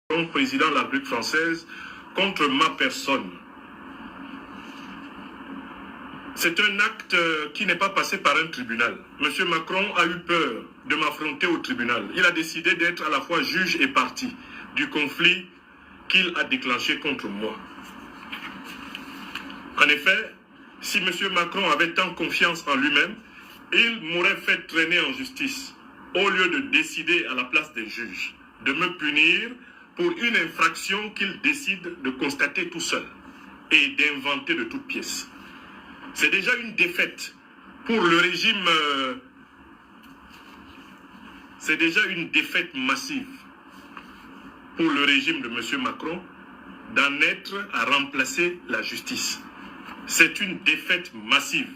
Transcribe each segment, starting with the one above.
président de la République française, contre ma personne. C'est un acte qui n'est pas passé par un tribunal. M. Macron a eu peur de m'affronter au tribunal. Il a décidé d'être à la fois juge et partie du conflit qu'il a déclenché contre moi. En effet, si M. Macron avait tant confiance en lui-même, il m'aurait fait traîner en justice au lieu de décider à la place des juges, de me punir pour une infraction qu'il décide de constater tout seul et d'inventer de toutes pièces. C'est déjà une défaite pour le régime, c'est déjà une défaite massive pour le régime de M. Macron d'en être à remplacer la justice. C'est une défaite massive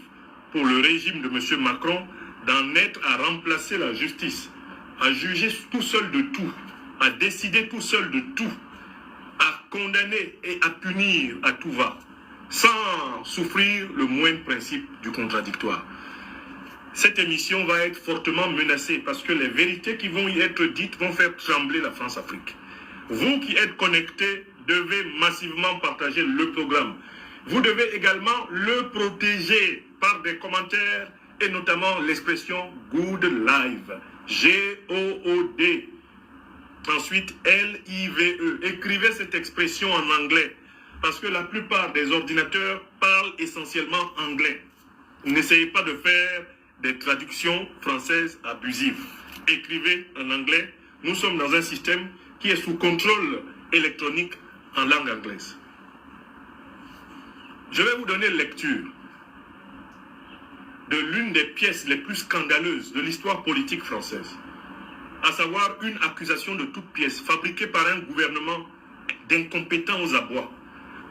pour le régime de M. Macron d'en être à remplacer la justice, à juger tout seul de tout, à décider tout seul de tout, à condamner et à punir à tout va, sans souffrir le moindre principe du contradictoire. Cette émission va être fortement menacée parce que les vérités qui vont y être dites vont faire trembler la France-Afrique. Vous qui êtes connectés devez massivement partager le programme. Vous devez également le protéger par des commentaires et notamment l'expression Good Live, G-O-O-D. Ensuite, L-I-V-E. Écrivez cette expression en anglais parce que la plupart des ordinateurs parlent essentiellement anglais. N'essayez pas de faire des traductions françaises abusives. Écrivez en anglais. Nous sommes dans un système qui est sous contrôle électronique en langue anglaise. Je vais vous donner lecture de l'une des pièces les plus scandaleuses de l'histoire politique française, à savoir une accusation de toute pièce fabriquée par un gouvernement d'incompétents aux abois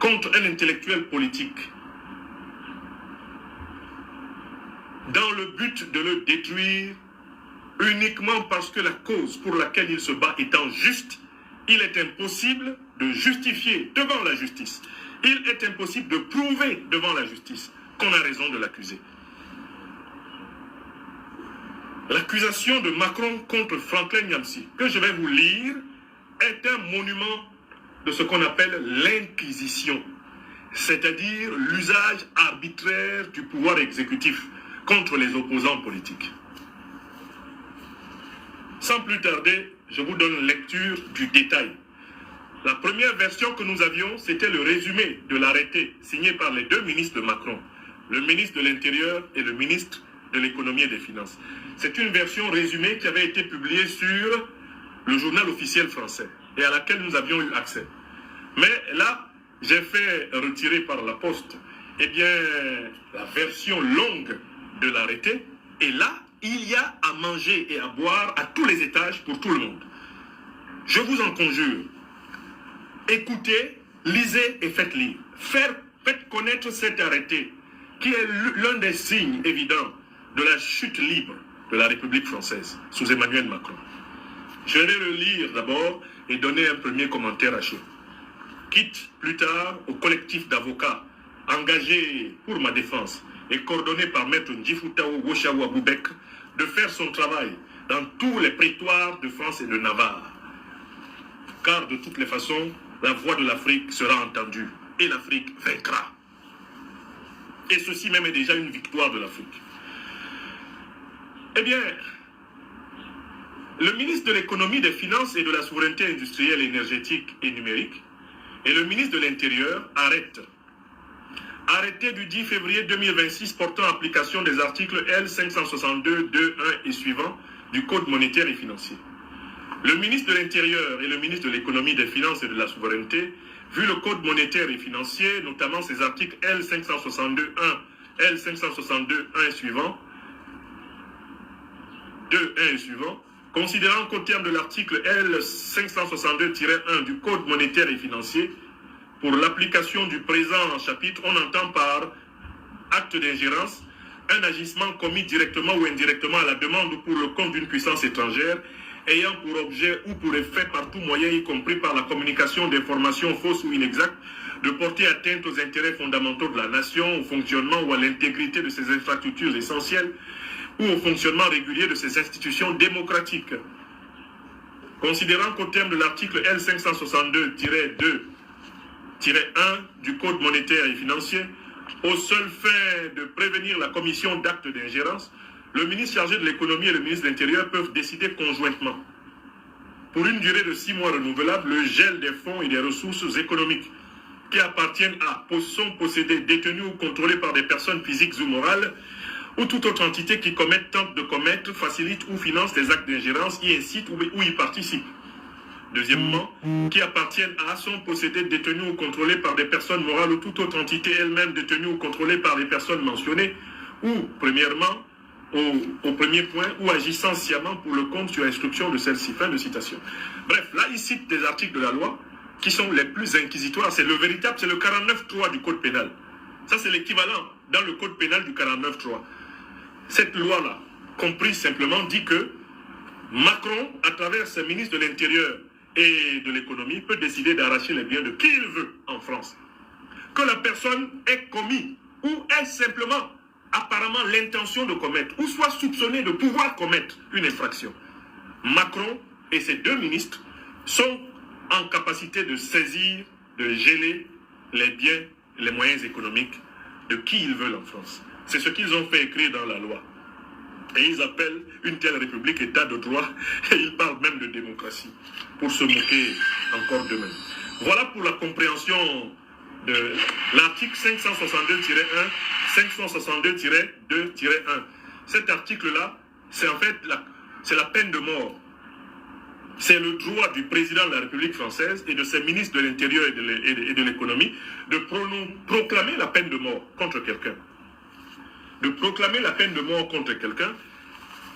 contre un intellectuel politique dans le but de le détruire uniquement parce que la cause pour laquelle il se bat étant juste, il est impossible de justifier devant la justice. Il est impossible de prouver devant la justice qu'on a raison de l'accuser. L'accusation de Macron contre Franklin Nyamsi, que je vais vous lire, est un monument de ce qu'on appelle l'inquisition, c'est-à-dire l'usage arbitraire du pouvoir exécutif contre les opposants politiques. Sans plus tarder, je vous donne lecture du détail. La première version que nous avions, c'était le résumé de l'arrêté signé par les deux ministres de Macron, le ministre de l'Intérieur et le ministre de l'Économie et des Finances. C'est une version résumée qui avait été publiée sur le journal officiel français et à laquelle nous avions eu accès. Mais là, j'ai fait retirer par la poste la version longue de l'arrêté. Et là, il y a à manger et à boire à tous les étages pour tout le monde. Je vous en conjure, écoutez, lisez et faites lire. Faites connaître cet arrêté qui est l'un des signes évidents de la chute libre de la République française sous Emmanuel Macron. Je vais le lire d'abord et donner un premier commentaire à chaud. Quitte plus tard au collectif d'avocats engagés pour ma défense et coordonné par Maître Ndjifutao Woshawa Boubek de faire son travail dans tous les prétoires de France et de Navarre. Car de toutes les façons, la voix de l'Afrique sera entendue et l'Afrique vaincra. Et ceci même est déjà une victoire de l'Afrique. Eh bien, le ministre de l'Économie, des Finances et de la Souveraineté industrielle, énergétique et numérique et le ministre de l'Intérieur arrêtent. Arrêté du 10 février 2026 portant application des articles L562, 2, 1 et suivants du Code monétaire et financier. Le ministre de l'Intérieur et le ministre de l'Économie, des Finances et de la Souveraineté, vu le Code monétaire et financier, notamment ses articles L562, 1, L562, 1 et suivants, 2, 1 et suivants, considérant qu'au terme de l'article L562-1 du Code monétaire et financier, pour l'application du présent chapitre, on entend par acte d'ingérence un agissement commis directement ou indirectement à la demande ou pour le compte d'une puissance étrangère ayant pour objet ou pour effet par tout moyen, y compris par la communication d'informations fausses ou inexactes, de porter atteinte aux intérêts fondamentaux de la nation, au fonctionnement ou à l'intégrité de ses infrastructures essentielles ou au fonctionnement régulier de ses institutions démocratiques. Considérant qu'au terme de l'article L562-2-1 du Code monétaire et financier, aux seules fins de prévenir la commission d'actes d'ingérence, le ministre chargé de l'économie et le ministre de l'Intérieur peuvent décider conjointement, pour une durée de 6 mois renouvelable, le gel des fonds et des ressources économiques qui appartiennent à, sont possédés, détenus ou contrôlés par des personnes physiques ou morales, ou toute autre entité qui commettent, tente de commettre, facilite ou finance des actes d'ingérence, y incite ou y participe. Deuxièmement, qui appartiennent à, sont possédés, détenus ou contrôlés par des personnes morales ou toute autre entité elle-même détenue ou contrôlée par les personnes mentionnées, ou, premièrement, au premier point, ou agissant sciemment pour le compte sur instruction de celle-ci. Fin de citation. Bref, là, il cite des articles de la loi qui sont les plus inquisitoires. C'est le véritable, c'est le 49.3 du Code pénal. Ça, c'est l'équivalent dans le Code pénal du 49.3. Cette loi-là, comprise simplement, dit que Macron, à travers ses ministres de l'Intérieur et de l'Économie, peut décider d'arracher les biens de qui il veut en France. Que la personne ait commis ou ait simplement apparemment l'intention de commettre ou soit soupçonné de pouvoir commettre une infraction. Macron et ses 2 ministres sont en capacité de saisir, de geler les biens, les moyens économiques de qui ils veulent en France. C'est ce qu'ils ont fait écrire dans la loi. Et ils appellent une telle république état de droit et ils parlent même de démocratie pour se moquer encore d'eux-mêmes. Voilà pour la compréhension de l'article 562-1, 562-2-1. Cet article-là, c'est en fait la peine de mort. C'est le droit du président de la République française et de ses ministres de l'Intérieur et de l'Économie de proclamer la peine de mort contre quelqu'un. De proclamer la peine de mort contre quelqu'un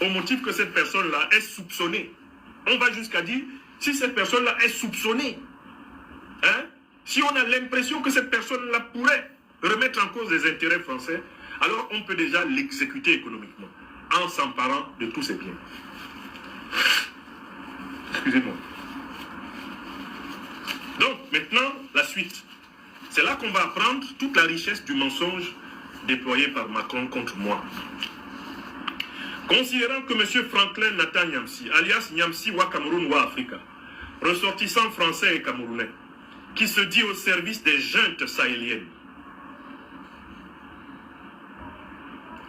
au motif que cette personne-là est soupçonnée. On va jusqu'à dire, si cette personne-là est soupçonnée, hein, si on a l'impression que cette personne-là pourrait remettre en cause les intérêts français, alors on peut déjà l'exécuter économiquement, en s'emparant de tous ses biens. Excusez-moi. Donc, maintenant, la suite. C'est là qu'on va apprendre toute la richesse du mensonge déployé par Macron contre moi. Considérant que M. Franklin Nathan Nyamsi, alias Nyamsi Wa Cameroun Wa Africa, ressortissant français et camerounais, qui se dit au service des juntes sahéliennes.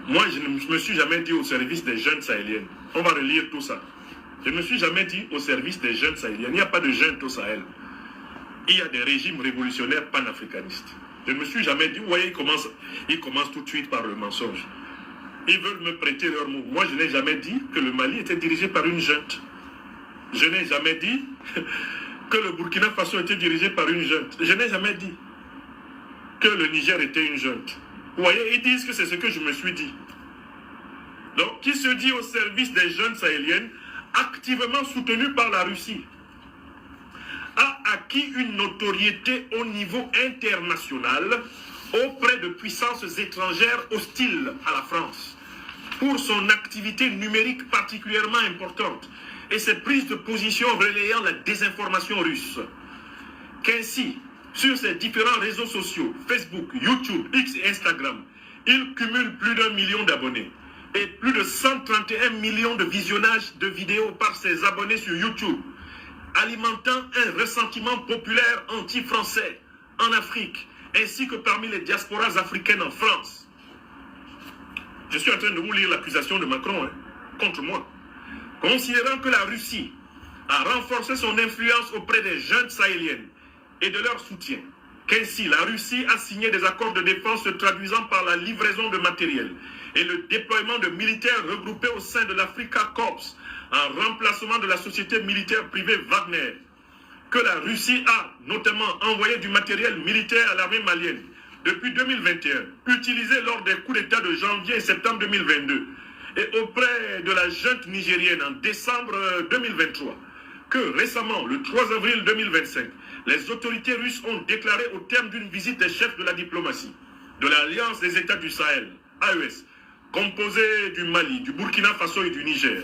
Moi, je ne me suis jamais dit au service des juntes sahéliennes. On va relire tout ça. Je ne me suis jamais dit au service des juntes sahéliennes. Il n'y a pas de juntes au Sahel. Il y a des régimes révolutionnaires panafricanistes. Je ne me suis jamais dit, vous voyez, ils commencent tout de suite par le mensonge. Ils veulent me prêter leur mot. Moi, je n'ai jamais dit que le Mali était dirigé par une junte. Je n'ai jamais dit que le Burkina Faso était dirigé par une junte. Je n'ai jamais dit que le Niger était une junte. Vous voyez, ils disent que c'est ce que je me suis dit. Donc, qui se dit au service des jeunes sahéliennes, activement soutenu par la Russie, a acquis une notoriété au niveau international auprès de puissances étrangères hostiles à la France pour son activité numérique particulièrement importante et ses prises de position relayant la désinformation russe. Qu'ainsi, sur ses différents réseaux sociaux, Facebook, YouTube, X et Instagram, il cumule plus d'1 million d'abonnés et plus de 131 millions de visionnages de vidéos par ses abonnés sur YouTube, alimentant un ressentiment populaire anti-français en Afrique, ainsi que parmi les diasporas africaines en France. Je suis en train de vous lire l'accusation de Macron contre moi. Considérant que la Russie a renforcé son influence auprès des jeunes sahéliennes et de leur soutien, qu'ainsi la Russie a signé des accords de défense se traduisant par la livraison de matériel et le déploiement de militaires regroupés au sein de l'Africa Corps en remplacement de la société militaire privée Wagner, que la Russie a notamment envoyé du matériel militaire à l'armée malienne depuis 2021, utilisé lors des coups d'État de janvier et septembre 2022, et auprès de la junte nigérienne en décembre 2023, que récemment, le 3 avril 2025, les autorités russes ont déclaré au terme d'une visite des chefs de la diplomatie de l'Alliance des États du Sahel, AES, composée du Mali, du Burkina Faso et du Niger,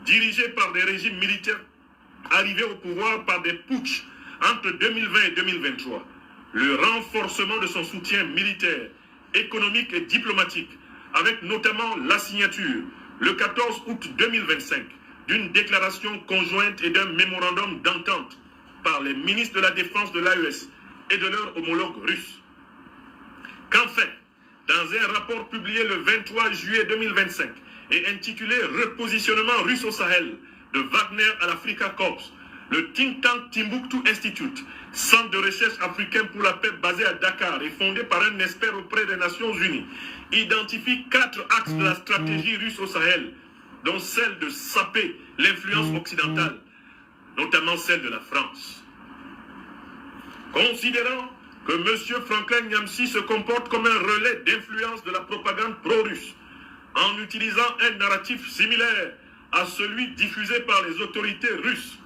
dirigée par des régimes militaires arrivés au pouvoir par des putschs entre 2020 et 2023, le renforcement de son soutien militaire, économique et diplomatique, avec notamment la signature, le 14 août 2025, d'une déclaration conjointe et d'un mémorandum d'entente par les ministres de la Défense de l'AES et de leurs homologues russes. Qu'enfin, dans un rapport publié le 23 juillet 2025 et intitulé « Repositionnement russe au Sahel » de Wagner à l'Africa Corps, le think tank Timbuktu Institute, centre de recherche africain pour la paix basé à Dakar et fondé par un expert auprès des Nations Unies, identifie 4 axes de la stratégie russe au Sahel, dont celle de saper l'influence occidentale, notamment celle de la France. Considérant que M. Franklin Nyamsi se comporte comme un relais d'influence de la propagande pro-russe, en utilisant un narratif similaire à celui diffusé par les autorités russes,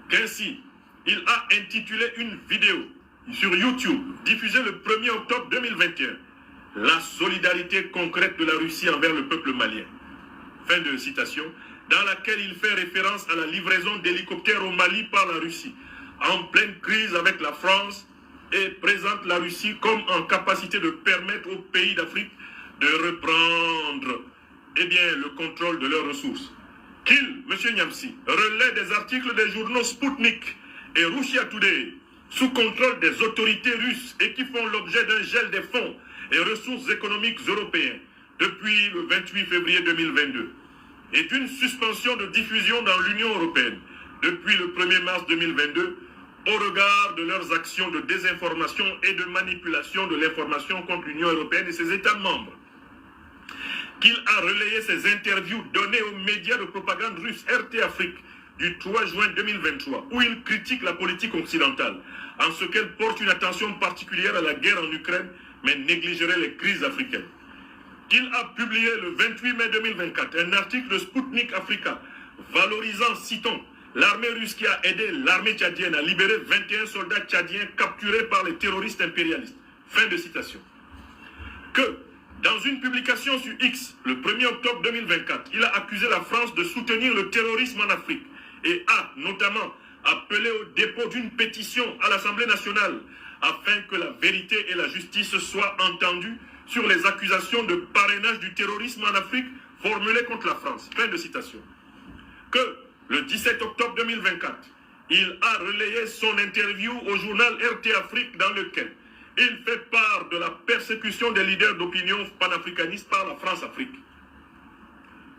qu'ainsi, il a intitulé une vidéo sur YouTube, diffusée le 1er octobre 2021, « La solidarité concrète de la Russie envers le peuple malien ». Fin de citation, dans laquelle il fait référence à la livraison d'hélicoptères au Mali par la Russie, en pleine crise avec la France, et présente la Russie comme en capacité de permettre aux pays d'Afrique de reprendre le contrôle de leurs ressources. Qu'il, M. Nyamsi, relaie des articles des journaux Sputnik et Russia Today sous contrôle des autorités russes et qui font l'objet d'un gel des fonds et ressources économiques européens depuis le 28 février 2022 et d'une suspension de diffusion dans l'Union européenne depuis le 1er mars 2022 au regard de leurs actions de désinformation et de manipulation de l'information contre l'Union européenne et ses États membres. Qu'il a relayé ses interviews données aux médias de propagande russe RT Afrique du 3 juin 2023, où il critique la politique occidentale, en ce qu'elle porte une attention particulière à la guerre en Ukraine, mais négligerait les crises africaines. Qu'il a publié le 28 mai 2024 un article de Sputnik Africa, valorisant, citons, l'armée russe qui a aidé l'armée tchadienne à libérer 21 soldats tchadiens capturés par les terroristes impérialistes. Fin de citation. Que, dans une publication sur X, le 1er octobre 2024, il a accusé la France de soutenir le terrorisme en Afrique et a notamment appelé au dépôt d'une pétition à l'Assemblée nationale afin que la vérité et la justice soient entendues sur les accusations de parrainage du terrorisme en Afrique formulées contre la France. Fin de citation. Que, le 17 octobre 2024, il a relayé son interview au journal RT Afrique dans lequel il fait part de la persécution des leaders d'opinion panafricanistes par la France-Afrique.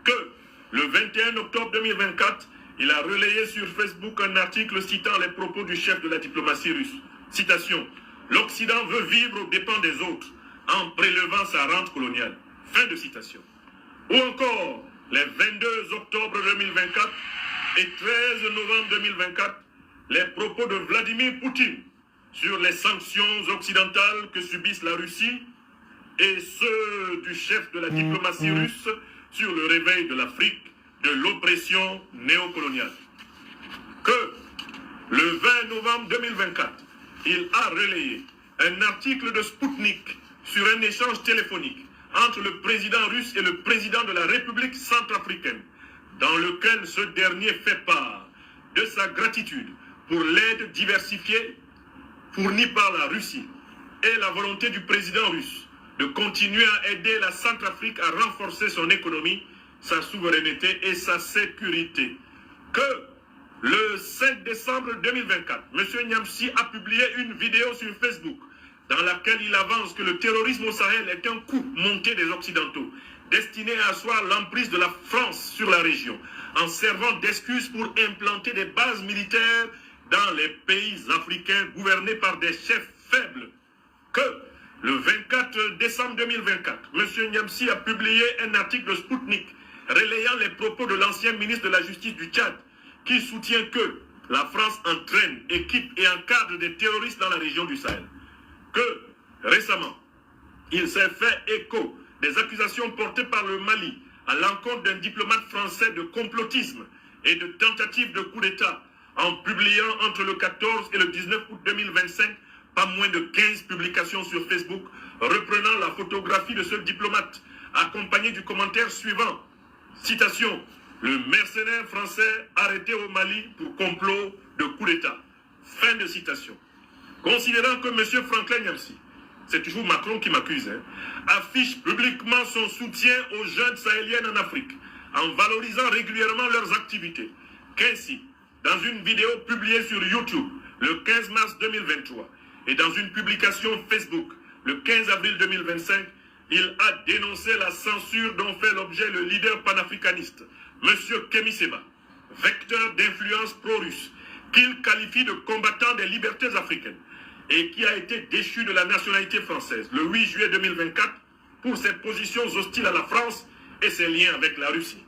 Que, le 21 octobre 2024, il a relayé sur Facebook un article citant les propos du chef de la diplomatie russe. Citation, « L'Occident veut vivre aux dépens des autres en prélevant sa rente coloniale. » Fin de citation. Ou encore, les 22 octobre 2024 et 13 novembre 2024, les propos de Vladimir Poutine sur les sanctions occidentales que subissent la Russie et ceux du chef de la diplomatie russe sur le réveil de l'Afrique de l'oppression néocoloniale. Que, le 20 novembre 2024, il a relayé un article de Sputnik sur un échange téléphonique entre le président russe et le président de la République centrafricaine, dans lequel ce dernier fait part de sa gratitude pour l'aide diversifiée fournie par la Russie et la volonté du président russe de continuer à aider la Centrafrique à renforcer son économie, sa souveraineté et sa sécurité. Que le 5 décembre 2024, M. Nyamsi a publié une vidéo sur Facebook dans laquelle il avance que le terrorisme au Sahel est un coup monté des Occidentaux, destiné à asseoir l'emprise de la France sur la région, en servant d'excuse pour implanter des bases militaires dans les pays africains gouvernés par des chefs faibles. Que le 24 décembre 2024, M. Nyamsi a publié un article de Sputnik relayant les propos de l'ancien ministre de la Justice du Tchad, qui soutient que la France entraîne, équipe et encadre des terroristes dans la région du Sahel. Que, récemment, il s'est fait écho des accusations portées par le Mali à l'encontre d'un diplomate français de complotisme et de tentative de coup d'État, en publiant entre le 14 et le 19 août 2025 pas moins de 15 publications sur Facebook reprenant la photographie de ce diplomate, accompagné du commentaire suivant. Citation, « Le mercenaire français arrêté au Mali pour complot de coup d'État. » Fin de citation. Considérant que M. Franklin Nyamsi, c'est toujours Macron qui m'accuse, affiche publiquement son soutien aux jeunes sahéliennes en Afrique, en valorisant régulièrement leurs activités. Qu'ainsi, dans une vidéo publiée sur YouTube le 15 mars 2023 et dans une publication Facebook le 15 avril 2025, il a dénoncé la censure dont fait l'objet le leader panafricaniste, M. Kémy Séba, vecteur d'influence pro-russe, qu'il qualifie de combattant des libertés africaines et qui a été déchu de la nationalité française le 8 juillet 2024 pour ses positions hostiles à la France et ses liens avec la Russie.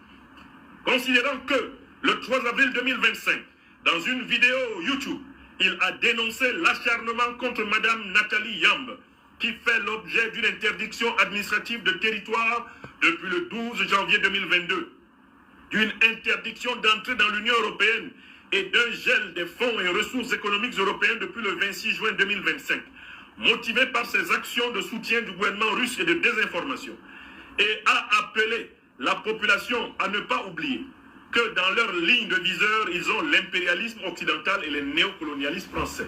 Considérant que le 3 avril 2025, dans une vidéo YouTube, il a dénoncé l'acharnement contre Mme Nathalie Yamb, qui fait l'objet d'une interdiction administrative de territoire depuis le 12 janvier 2022, d'une interdiction d'entrée dans l'Union européenne et d'un gel des fonds et ressources économiques européens depuis le 26 juin 2025, motivé par ses actions de soutien du gouvernement russe et de désinformation, et a appelé la population à ne pas oublier que dans leur ligne de viseur, ils ont l'impérialisme occidental et les néocolonialistes français.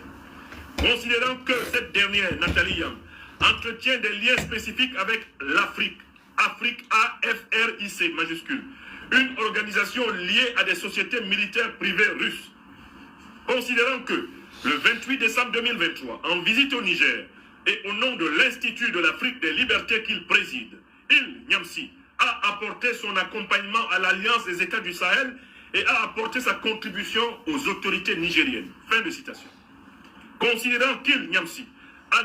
Considérant que cette dernière, Nathalie Yamb, entretient des liens spécifiques avec l'Afrique, Afrique AFRIC majuscule, une organisation liée à des sociétés militaires privées russes. Considérant que le 28 décembre 2023, en visite au Niger et au nom de l'Institut de l'Afrique des libertés qu'il préside, il, Niamsi, a apporté son accompagnement à l'Alliance des États du Sahel et a apporté sa contribution aux autorités nigériennes. Fin de citation. Considérant qu'il, Niamsi, a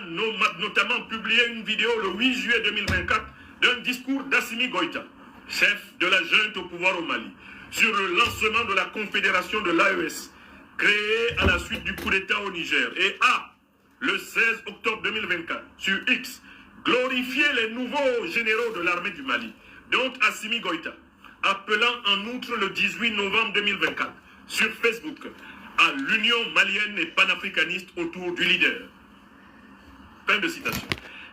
notamment publié une vidéo le 8 juillet 2024 d'un discours d'Assimi Goïta, chef de la junte au pouvoir au Mali, sur le lancement de la confédération de l'AES, créée à la suite du coup d'État au Niger, et a, le 16 octobre 2024, sur X, glorifié les nouveaux généraux de l'armée du Mali, dont Assimi Goïta, appelant en outre le 18 novembre 2024, sur Facebook, à l'union malienne et panafricaniste autour du leader. Fin de citation.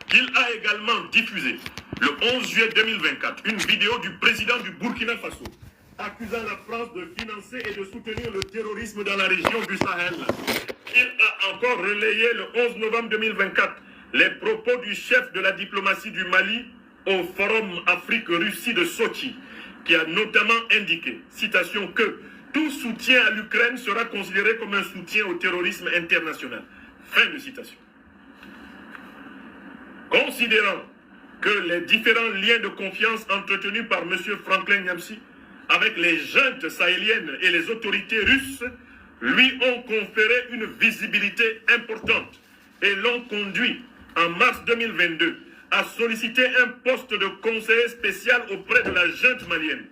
Qu'il a également diffusé le 11 juillet 2024 une vidéo du président du Burkina Faso accusant la France de financer et de soutenir le terrorisme dans la région du Sahel. Il a encore relayé le 11 novembre 2024 les propos du chef de la diplomatie du Mali au Forum Afrique-Russie de Sochi, qui a notamment indiqué, citation, que tout soutien à l'Ukraine sera considéré comme un soutien au terrorisme international. Fin de citation. Considérant que les différents liens de confiance entretenus par M. Franklin Niamsi avec les juntes sahéliennes et les autorités russes lui ont conféré une visibilité importante et l'ont conduit en mars 2022 à solliciter un poste de conseiller spécial auprès de la junte malienne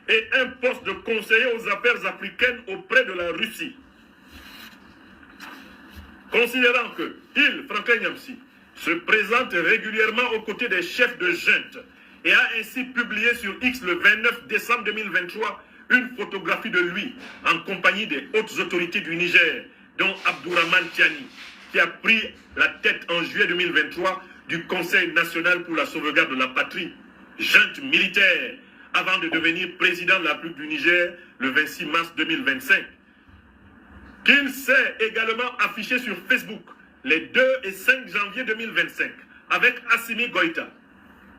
et un poste de conseiller aux affaires africaines auprès de la Russie. Considérant que il, Franklin Niamsi, se présente régulièrement aux côtés des chefs de junte et a ainsi publié sur X le 29 décembre 2023 une photographie de lui en compagnie des hautes autorités du Niger, dont Abdourahmane Tiani, qui a pris la tête en juillet 2023 du Conseil national pour la sauvegarde de la patrie, junte militaire, avant de devenir président de la République du Niger le 26 mars 2025. Qu'il s'est également affiché sur Facebook les 2 et 5 janvier 2025 avec Assimi Goïta,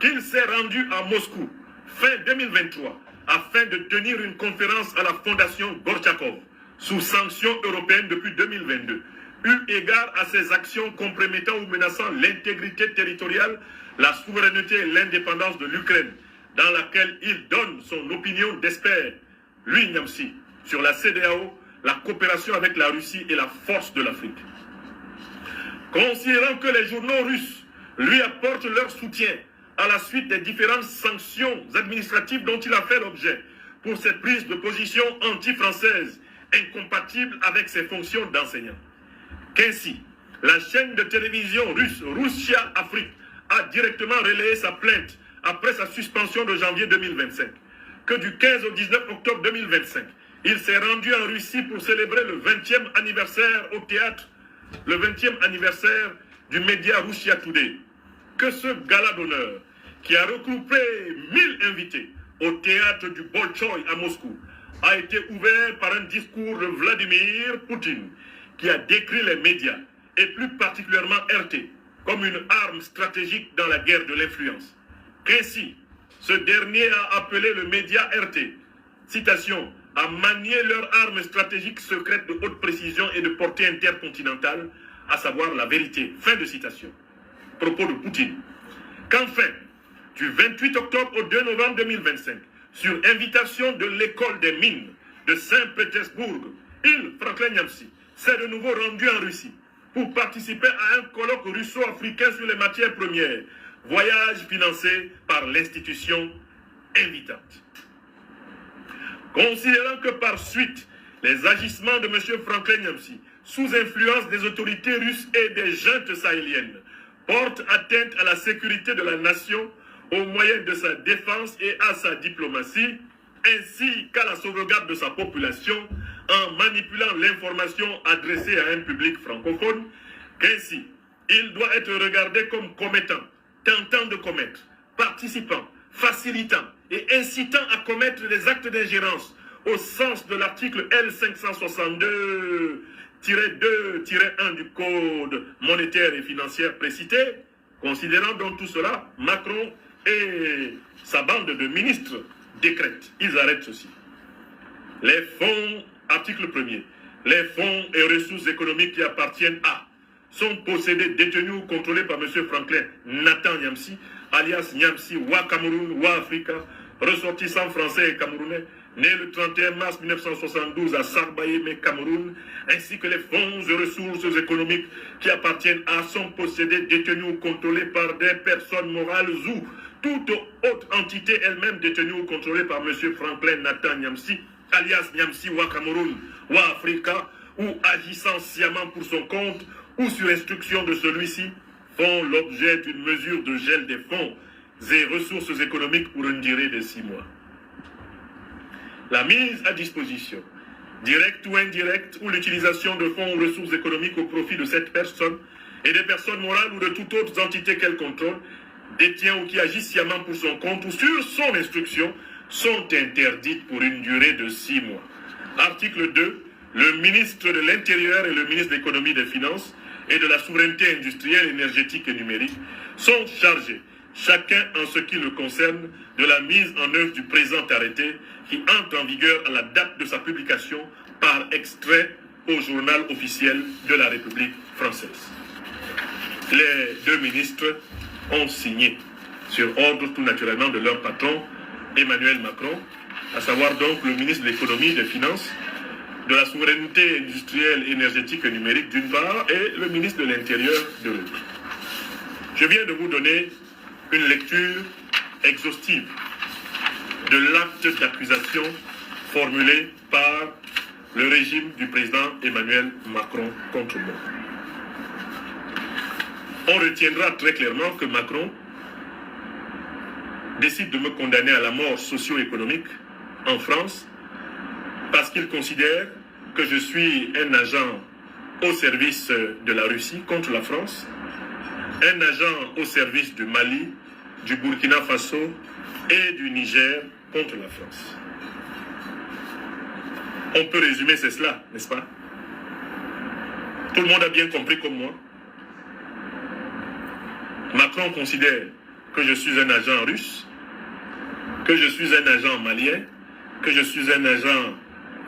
qu'il s'est rendu à Moscou fin 2023 afin de tenir une conférence à la Fondation Gorchakov sous sanctions européennes depuis 2022, eu égard à ses actions compromettant ou menaçant l'intégrité territoriale, la souveraineté et l'indépendance de l'Ukraine, dans laquelle il donne son opinion d'expert, lui Niamsi, sur la CEDEAO, la coopération avec la Russie et la force de l'Afrique. Considérant que les journaux russes lui apportent leur soutien à la suite des différentes sanctions administratives dont il a fait l'objet pour ses prises de position anti-françaises incompatibles avec ses fonctions d'enseignant. Qu'ainsi, la chaîne de télévision russe Russia Afrique a directement relayé sa plainte après sa suspension de janvier 2025. Que du 15 au 19 octobre 2025, il s'est rendu en Russie pour célébrer le 20e anniversaire au théâtre, le 20e anniversaire du média Russia Today. Que ce gala d'honneur, qui a regroupé 1000 invités au théâtre du Bolchoï à Moscou, a été ouvert par un discours de Vladimir Poutine, qui a décrit les médias, et plus particulièrement RT, comme une arme stratégique dans la guerre de l'influence. Qu'ainsi, ce dernier a appelé le média RT citation, à manier leurs armes stratégiques secrètes de haute précision et de portée intercontinentale, à savoir la vérité. Fin de citation. Propos de Poutine. Qu'enfin, du 28 octobre au 2 novembre 2025, sur invitation de l'école des mines de Saint-Pétersbourg, Franklin Nyamsi s'est de nouveau rendu en Russie pour participer à un colloque russo-africain sur les matières premières, voyage financé par l'institution invitante. Considérant que par suite, les agissements de M. Franklin Nyamsi, sous influence des autorités russes et des juntes sahéliennes, portent atteinte à la sécurité de la nation au moyen de sa défense et à sa diplomatie, ainsi qu'à la sauvegarde de sa population, en manipulant l'information adressée à un public francophone, qu'ainsi, il doit être regardé comme commettant, tentant de commettre, participant, facilitant et incitant à commettre des actes d'ingérence au sens de l'article L562-2-1 du Code monétaire et financier précité. Considérant donc tout cela, Macron et sa bande de ministres décrètent, ils arrêtent ceci. Les fonds, article 1er, les fonds et ressources économiques qui appartiennent à sont possédés, détenus ou contrôlés par M. Franklin Nathan Nyamsi, alias Nyamsi Wa Cameroun, Wa Africa, ressortissant français et camerounais, né le 31 mars 1972 à Sarbaïmé, Cameroun, ainsi que les fonds et ressources économiques qui appartiennent à sont possédés, détenus ou contrôlés par des personnes morales ou toute autre entité elle-même détenue ou contrôlée par M. Franklin Nathan Nyamsi, alias Nyamsi Wa Cameroun, Wa Africa, ou agissant sciemment pour son compte ou sur instruction de celui-ci, font l'objet d'une mesure de gel des fonds et ressources économiques pour une durée de 6 mois. La mise à disposition, directe ou indirecte, ou l'utilisation de fonds ou ressources économiques au profit de cette personne et des personnes morales ou de toute autre entité qu'elle contrôle, détient ou qui agit sciemment pour son compte ou sur son instruction, sont interdites pour une durée de 6 mois. Article 2. Le ministre de l'Intérieur et le ministre de l'Économie et des Finances et de la souveraineté industrielle, énergétique et numérique sont chargés, chacun en ce qui le concerne, de la mise en œuvre du présent arrêté qui entre en vigueur à la date de sa publication par extrait au journal officiel de la République française. Les deux ministres ont signé, sur ordre tout naturellement de leur patron, Emmanuel Macron, à savoir donc le ministre de l'Économie et des Finances, de la souveraineté industrielle, énergétique et numérique d'une part, et le ministre de l'Intérieur de l'autre. Je viens de vous donner une lecture exhaustive de l'acte d'accusation formulé par le régime du président Emmanuel Macron contre moi. On retiendra très clairement que Macron décide de me condamner à la mort socio-économique en France parce qu'il considère que je suis un agent au service de la Russie contre la France, un agent au service du Mali, du Burkina Faso et du Niger contre la France. On peut résumer, c'est cela, n'est-ce pas? Tout le monde a bien compris comme moi. Macron considère que je suis un agent russe, que je suis un agent malien, que je suis un agent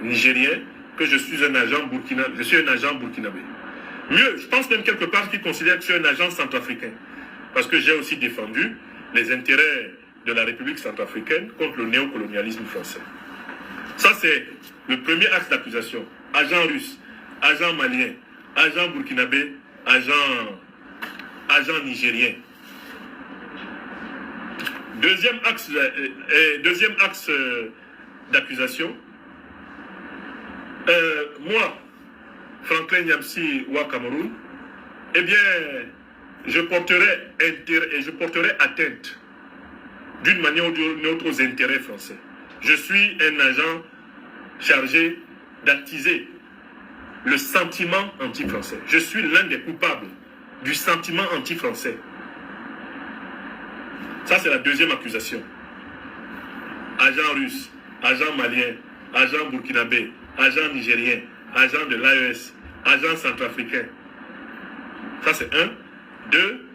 nigérien, que je suis un agent burkinabé. Je suis un agent burkinabé. Mieux, je pense même quelque part qu'il considère que je suis un agent centrafricain. Parce que j'ai aussi défendu les intérêts de la République centrafricaine contre le néocolonialisme français. Ça, c'est le premier axe d'accusation. Agent russe, agent malien, agent burkinabé, agent nigérien. Deuxième axe d'accusation. Moi, Franklin Nyamsi Wa Cameroun, eh bien, je porterai atteinte d'une manière ou d'une autre aux intérêts français. Je suis un agent chargé d'attiser le sentiment anti-français. Je suis l'un des coupables du sentiment anti-français. Ça, c'est la deuxième accusation. Agent russe, agent malien, agent burkinabé, agent nigérien, agent de l'AES, agent centrafricain. Ça, c'est un. Deux,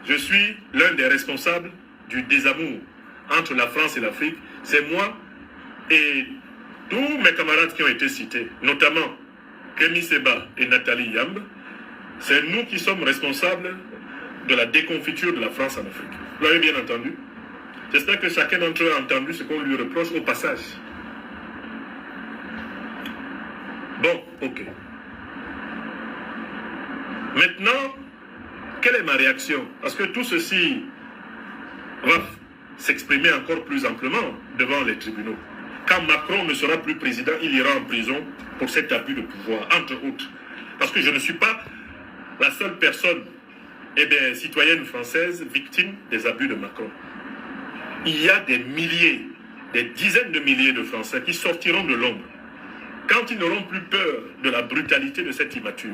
je suis l'un des responsables du désamour entre la France et l'Afrique. C'est moi Et tous mes camarades qui ont été cités, notamment Kémy Seba et Nathalie Yamb, c'est nous qui sommes responsables de la déconfiture de la France en Afrique. Vous l'avez bien entendu. J'espère que chacun d'entre eux a entendu ce qu'on lui reproche au passage. Bon, ok. Maintenant, quelle est ma réaction? Parce que tout ceci va s'exprimer encore plus amplement devant les tribunaux. Quand Macron ne sera plus président, il ira en prison pour cet abus de pouvoir, entre autres. Parce que je ne suis pas la seule personne, citoyenne française, victime des abus de Macron. Il y a des milliers, des dizaines de milliers de Français qui sortiront de l'ombre quand ils n'auront plus peur de la brutalité de cette immature.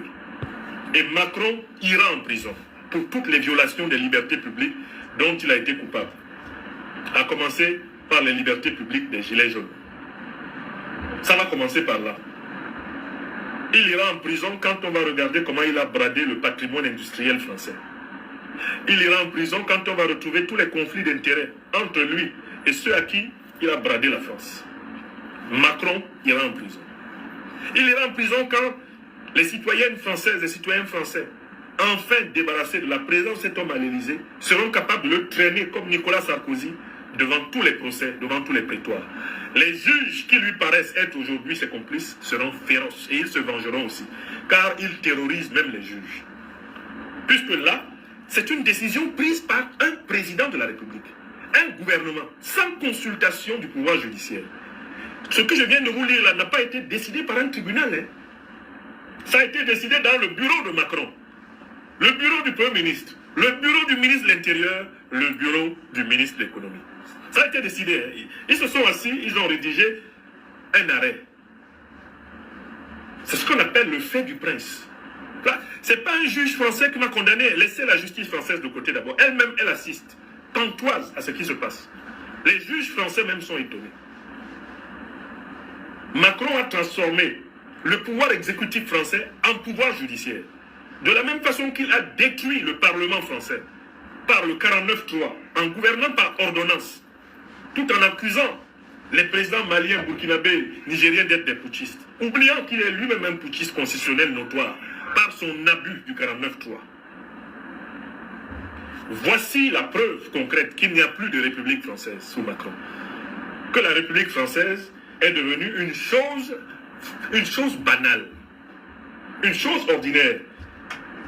Et Macron ira en prison pour toutes les violations des libertés publiques dont il a été coupable. À commencer par les libertés publiques des Gilets jaunes. Ça va commencer par là. Il ira en prison quand on va regarder comment il a bradé le patrimoine industriel français. Il ira en prison quand on va retrouver tous les conflits d'intérêts entre lui et ceux à qui il a bradé la France. Macron ira en prison. Il ira en prison quand les citoyennes françaises et citoyens français, enfin débarrassés de la présence de cet homme à l'Élysée, seront capables de le traîner comme Nicolas Sarkozy devant tous les procès, devant tous les prétoires. Les juges qui lui paraissent être aujourd'hui ses complices seront féroces et ils se vengeront aussi, car ils terrorisent même les juges. Puisque là, c'est une décision prise par un président de la République, un gouvernement, sans consultation du pouvoir judiciaire. Ce que je viens de vous lire là n'a pas été décidé par un tribunal. Hein. Ça a été décidé dans le bureau de Macron, le bureau du Premier ministre, le bureau du ministre de l'Intérieur, le bureau du ministre de l'Économie. Ça a été décidé. Hein. Ils se sont assis, ils ont rédigé un arrêt. C'est ce qu'on appelle le fait du prince. Ce n'est pas un juge français qui m'a condamné. Laissez la justice française de côté d'abord. Elle-même, elle assiste, cantoise à ce qui se passe. Les juges français même sont étonnés. Macron a transformé le pouvoir exécutif français en pouvoir judiciaire. De la même façon qu'il a détruit le Parlement français par le 49-3, en gouvernant par ordonnance, tout en accusant les présidents maliens, burkinabés, nigériens d'être des putschistes, oubliant qu'il est lui-même un putschiste constitutionnel notoire par son abus du 49-3. Voici la preuve concrète qu'il n'y a plus de République française sous Macron. Que la République française est devenue une chose banale, une chose ordinaire.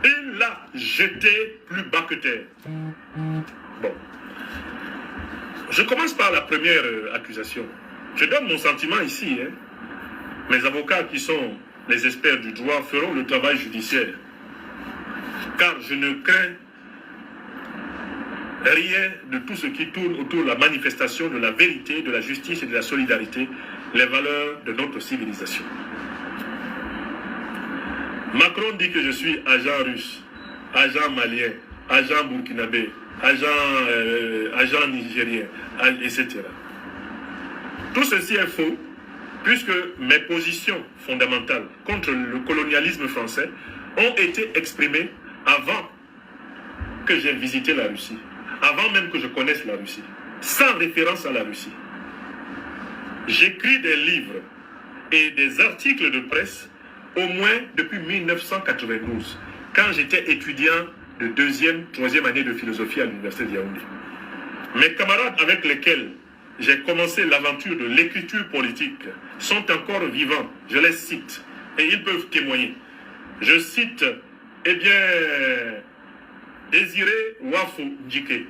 Il l'a jeté plus bas que terre. Bon. Je commence par la première accusation. Je donne mon sentiment ici. Hein. Mes avocats qui sont les experts du droit feront le travail judiciaire. Car je ne crains rien de tout ce qui tourne autour de la manifestation de la vérité, de la justice et de la solidarité, les valeurs de notre civilisation. Macron dit que je suis agent russe, agent malien, agent burkinabé, agent nigérien, etc. Tout ceci est faux, puisque mes positions fondamentales contre le colonialisme français ont été exprimées avant que j'ai visité la Russie, avant même que je connaisse la Russie, sans référence à la Russie. J'écris des livres et des articles de presse au moins depuis 1992, quand j'étais étudiant de 2e, 3e année de philosophie à l'université de Yaoundé. Mes camarades avec lesquels j'ai commencé l'aventure de l'écriture politique sont encore vivants, je les cite, et ils peuvent témoigner. Je cite, Désiré Wafo Ndjike,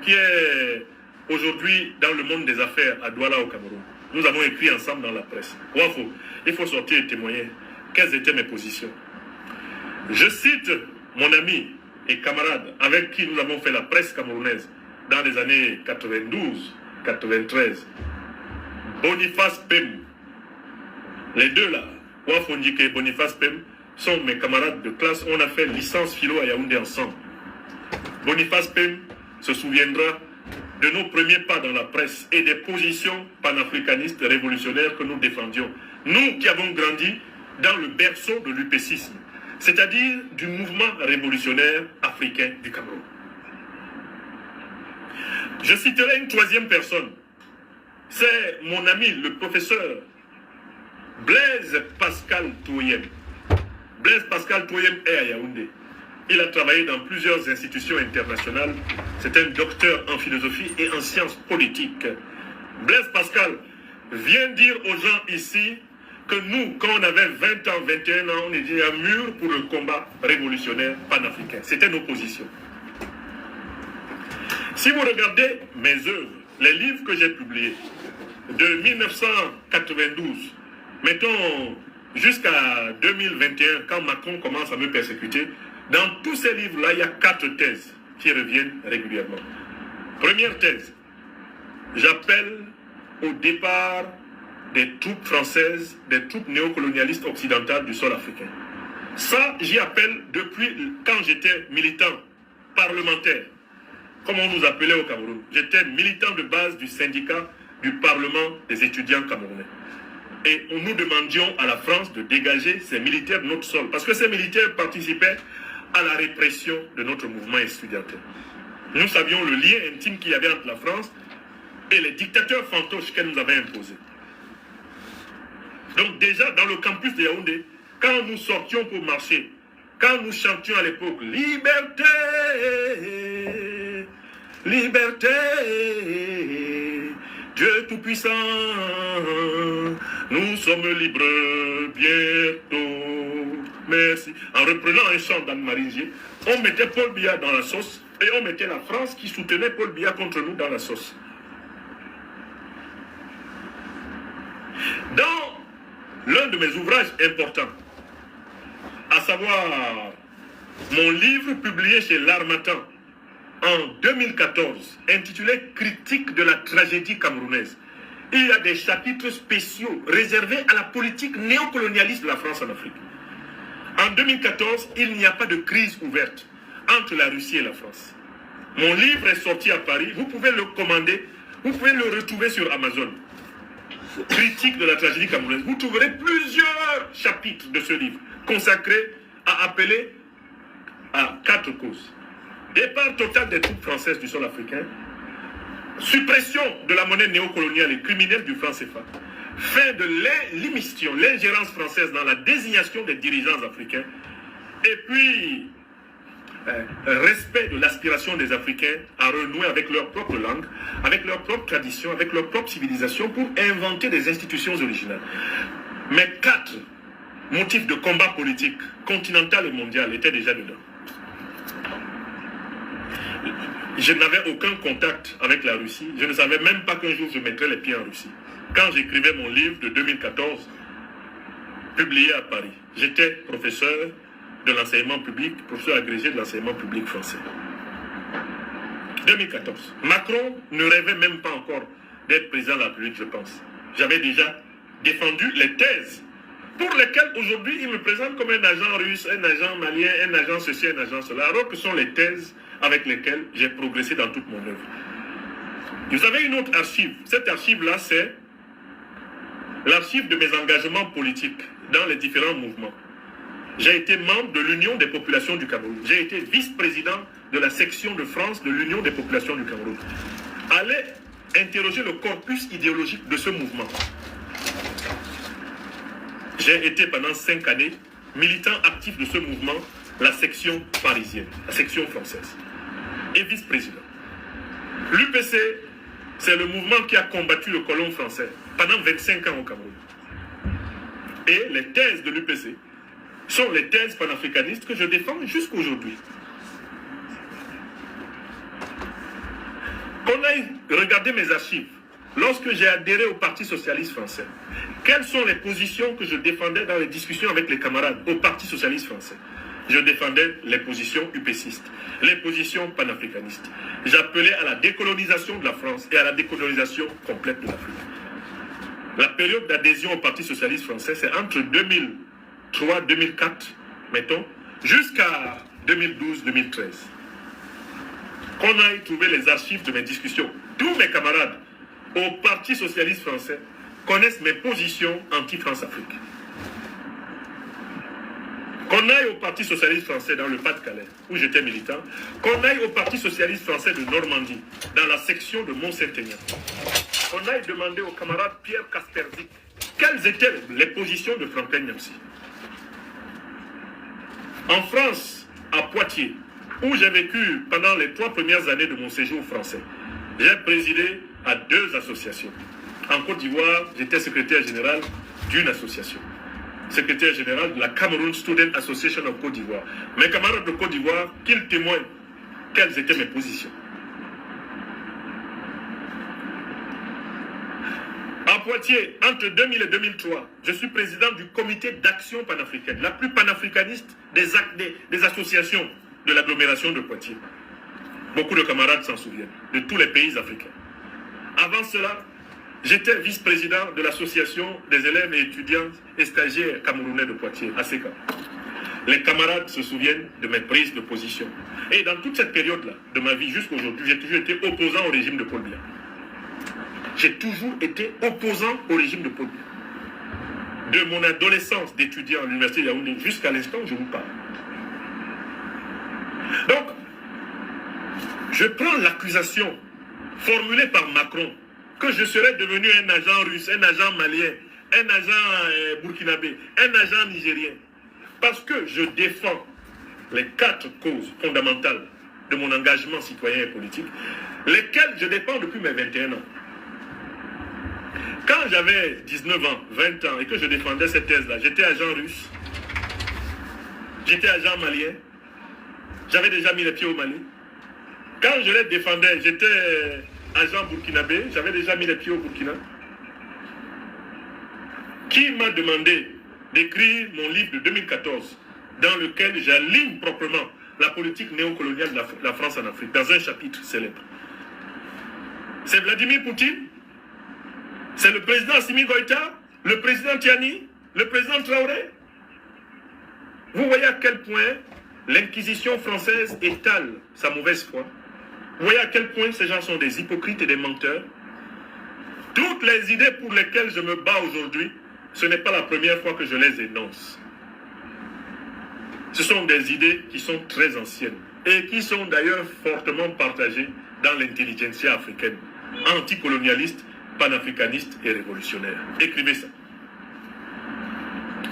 qui est aujourd'hui dans le monde des affaires à Douala au Cameroun. Nous avons écrit ensemble dans la presse. Wafo, il faut sortir et témoigner. Quelles étaient mes positions? Je cite mon ami et camarade avec qui nous avons fait la presse camerounaise dans les années 92, 93. Boniface Pem. Les deux là, Wafo Ndjike et Boniface Pem, sont mes camarades de classe. On a fait licence philo à Yaoundé ensemble. Boniface Pem se souviendra de nos premiers pas dans la presse et des positions panafricanistes révolutionnaires que nous défendions. Nous qui avons grandi dans le berceau de l'UPCisme, c'est-à-dire du mouvement révolutionnaire africain du Cameroun. Je citerai une troisième personne, c'est mon ami, le professeur Blaise Pascal Touyem. Blaise Pascal Touyem est à Yaoundé. Il a travaillé dans plusieurs institutions internationales. C'est un docteur en philosophie et en sciences politiques. Blaise Pascal vient dire aux gens ici que nous, quand on avait 20 ans, 21 ans, on était à mûr pour le combat révolutionnaire panafricain. C'était nos positions. Si vous regardez mes œuvres, les livres que j'ai publiés, de 1992, mettons jusqu'à 2021, quand Macron commence à me persécuter, dans tous ces livres-là, il y a 4 thèses qui reviennent régulièrement. Première thèse, j'appelle au départ des troupes françaises, des troupes néocolonialistes occidentales du sol africain. Ça, j'y appelle depuis quand j'étais militant parlementaire, comme on nous appelait au Cameroun. J'étais militant de base du syndicat du Parlement des étudiants camerounais. Et nous demandions à la France de dégager ces militaires de notre sol, parce que ces militaires participaient à la répression de notre mouvement estudiantin. Nous savions le lien intime qu'il y avait entre la France et les dictateurs fantoches qu'elle nous avait imposés. Donc déjà, dans le campus de Yaoundé, quand nous sortions pour marcher, quand nous chantions à l'époque « Liberté, liberté, Dieu Tout-Puissant, nous sommes libres bientôt, merci ». En reprenant un chant d'Anne-Marie Gier, on mettait Paul Biya dans la sauce et on mettait la France qui soutenait Paul Biya contre nous dans la sauce. Dans l'un de mes ouvrages importants, à savoir mon livre publié chez L'Harmattan en 2014, intitulé « Critique de la tragédie camerounaise », il y a des chapitres spéciaux réservés à la politique néocolonialiste de la France en Afrique. En 2014, il n'y a pas de crise ouverte entre la Russie et la France. Mon livre est sorti à Paris, vous pouvez le commander, vous pouvez le retrouver sur Amazon. Critique de la tragédie camerounaise. Vous trouverez plusieurs chapitres de ce livre consacrés à appeler à 4 causes. Départ total des troupes françaises du sol africain, suppression de la monnaie néocoloniale et criminelle du franc CFA, fin de l'émission, l'ingérence française dans la désignation des dirigeants africains, et puis respect de l'aspiration des Africains à renouer avec leur propre langue, avec leur propre tradition, avec leur propre civilisation pour inventer des institutions originales. Mes 4 motifs de combat politique, continental et mondial, étaient déjà dedans. Je n'avais aucun contact avec la Russie. Je ne savais même pas qu'un jour je mettrais les pieds en Russie. Quand j'écrivais mon livre de 2014, publié à Paris, j'étais professeur de l'enseignement public, professeur agrégé de l'enseignement public français. 2014. Macron ne rêvait même pas encore d'être président de la République, je pense. J'avais déjà défendu les thèses pour lesquelles aujourd'hui il me présente comme un agent russe, un agent malien, un agent ceci, un agent cela, alors que ce sont les thèses avec lesquelles j'ai progressé dans toute mon œuvre. Vous avez une autre archive. Cette archive-là, c'est l'archive de mes engagements politiques dans les différents mouvements. J'ai été membre de l'Union des populations du Cameroun. J'ai été vice-président de la section de France de l'Union des populations du Cameroun. Allez interroger le corpus idéologique de ce mouvement. J'ai été pendant 5 années militant actif de ce mouvement, la section parisienne, la section française, et vice-président. L'UPC, c'est le mouvement qui a combattu le colon français pendant 25 ans au Cameroun. Et les thèses de l'UPC sont les thèses panafricanistes que je défends jusqu'à aujourd'hui. Qu'on aille regarder mes archives. Lorsque j'ai adhéré au Parti socialiste français, quelles sont les positions que je défendais dans les discussions avec les camarades au Parti socialiste français? Je défendais les positions upécistes, les positions panafricanistes. J'appelais à la décolonisation de la France et à la décolonisation complète de l'Afrique. La période d'adhésion au Parti socialiste français, c'est entre 2003-2004, mettons, jusqu'à 2012-2013. Qu'on aille trouver les archives de mes discussions. Tous mes camarades au Parti socialiste français connaissent mes positions anti-France-Afrique. Qu'on aille au Parti socialiste français dans le Pas-de-Calais, où j'étais militant, qu'on aille au Parti socialiste français de Normandie, dans la section de Mont-Saint-Aignan. on aille demander au camarade Pierre Kasperzik quelles étaient les positions de Franklin Nyamsi. En France, à Poitiers, où j'ai vécu pendant les 3 premières années de mon séjour français, j'ai présidé à 2 associations. En Côte d'Ivoire, j'étais secrétaire général d'une association. Secrétaire général de la Cameroon Student Association of Côte d'Ivoire. Mes camarades de Côte d'Ivoire, qu'ils témoignent quelles étaient mes positions. À Poitiers, entre 2000 et 2003, je suis président du comité d'action panafricaine, la plus panafricaniste des associations de l'agglomération de Poitiers. Beaucoup de camarades s'en souviennent, de tous les pays africains. Avant cela, j'étais vice-président de l'association des élèves et étudiants et stagiaires camerounais de Poitiers, ACECA. Les camarades se souviennent de mes prises de position. Et dans toute cette période-là, de ma vie jusqu'à aujourd'hui, j'ai toujours été opposant au régime de Paul Biya. J'ai toujours été opposant au régime de Paul Biya. De mon adolescence d'étudiant à l'université de Yaoundé jusqu'à l'instant où je vous parle. Donc, je prends l'accusation formulée par Macron que je serais devenu un agent russe, un agent malien, un agent burkinabé, un agent nigérien. Parce que je défends les 4 causes fondamentales de mon engagement citoyen et politique, lesquelles je défends depuis mes 21 ans. Quand j'avais 19 ans, 20 ans et que je défendais cette thèse-là, j'étais agent russe, j'étais agent malien, j'avais déjà mis les pieds au Mali. Quand je les défendais, j'étais agent burkinabé, j'avais déjà mis les pieds au Burkina. Qui m'a demandé d'écrire mon livre de 2014, dans lequel j'aligne proprement la politique néocoloniale de la France en Afrique, dans un chapitre célèbre. C'est Vladimir Poutine, c'est le président Assimi Goïta, le président Tiani, le président Traoré. Vous voyez à quel point l'Inquisition française étale sa mauvaise foi. Vous voyez à quel point ces gens sont des hypocrites et des menteurs. Toutes les idées pour lesquelles je me bats aujourd'hui, ce n'est pas la première fois que je les énonce. Ce sont des idées qui sont très anciennes et qui sont d'ailleurs fortement partagées dans l'intelligentsia africaine, anticolonialiste, panafricaniste et révolutionnaire. Écrivez ça.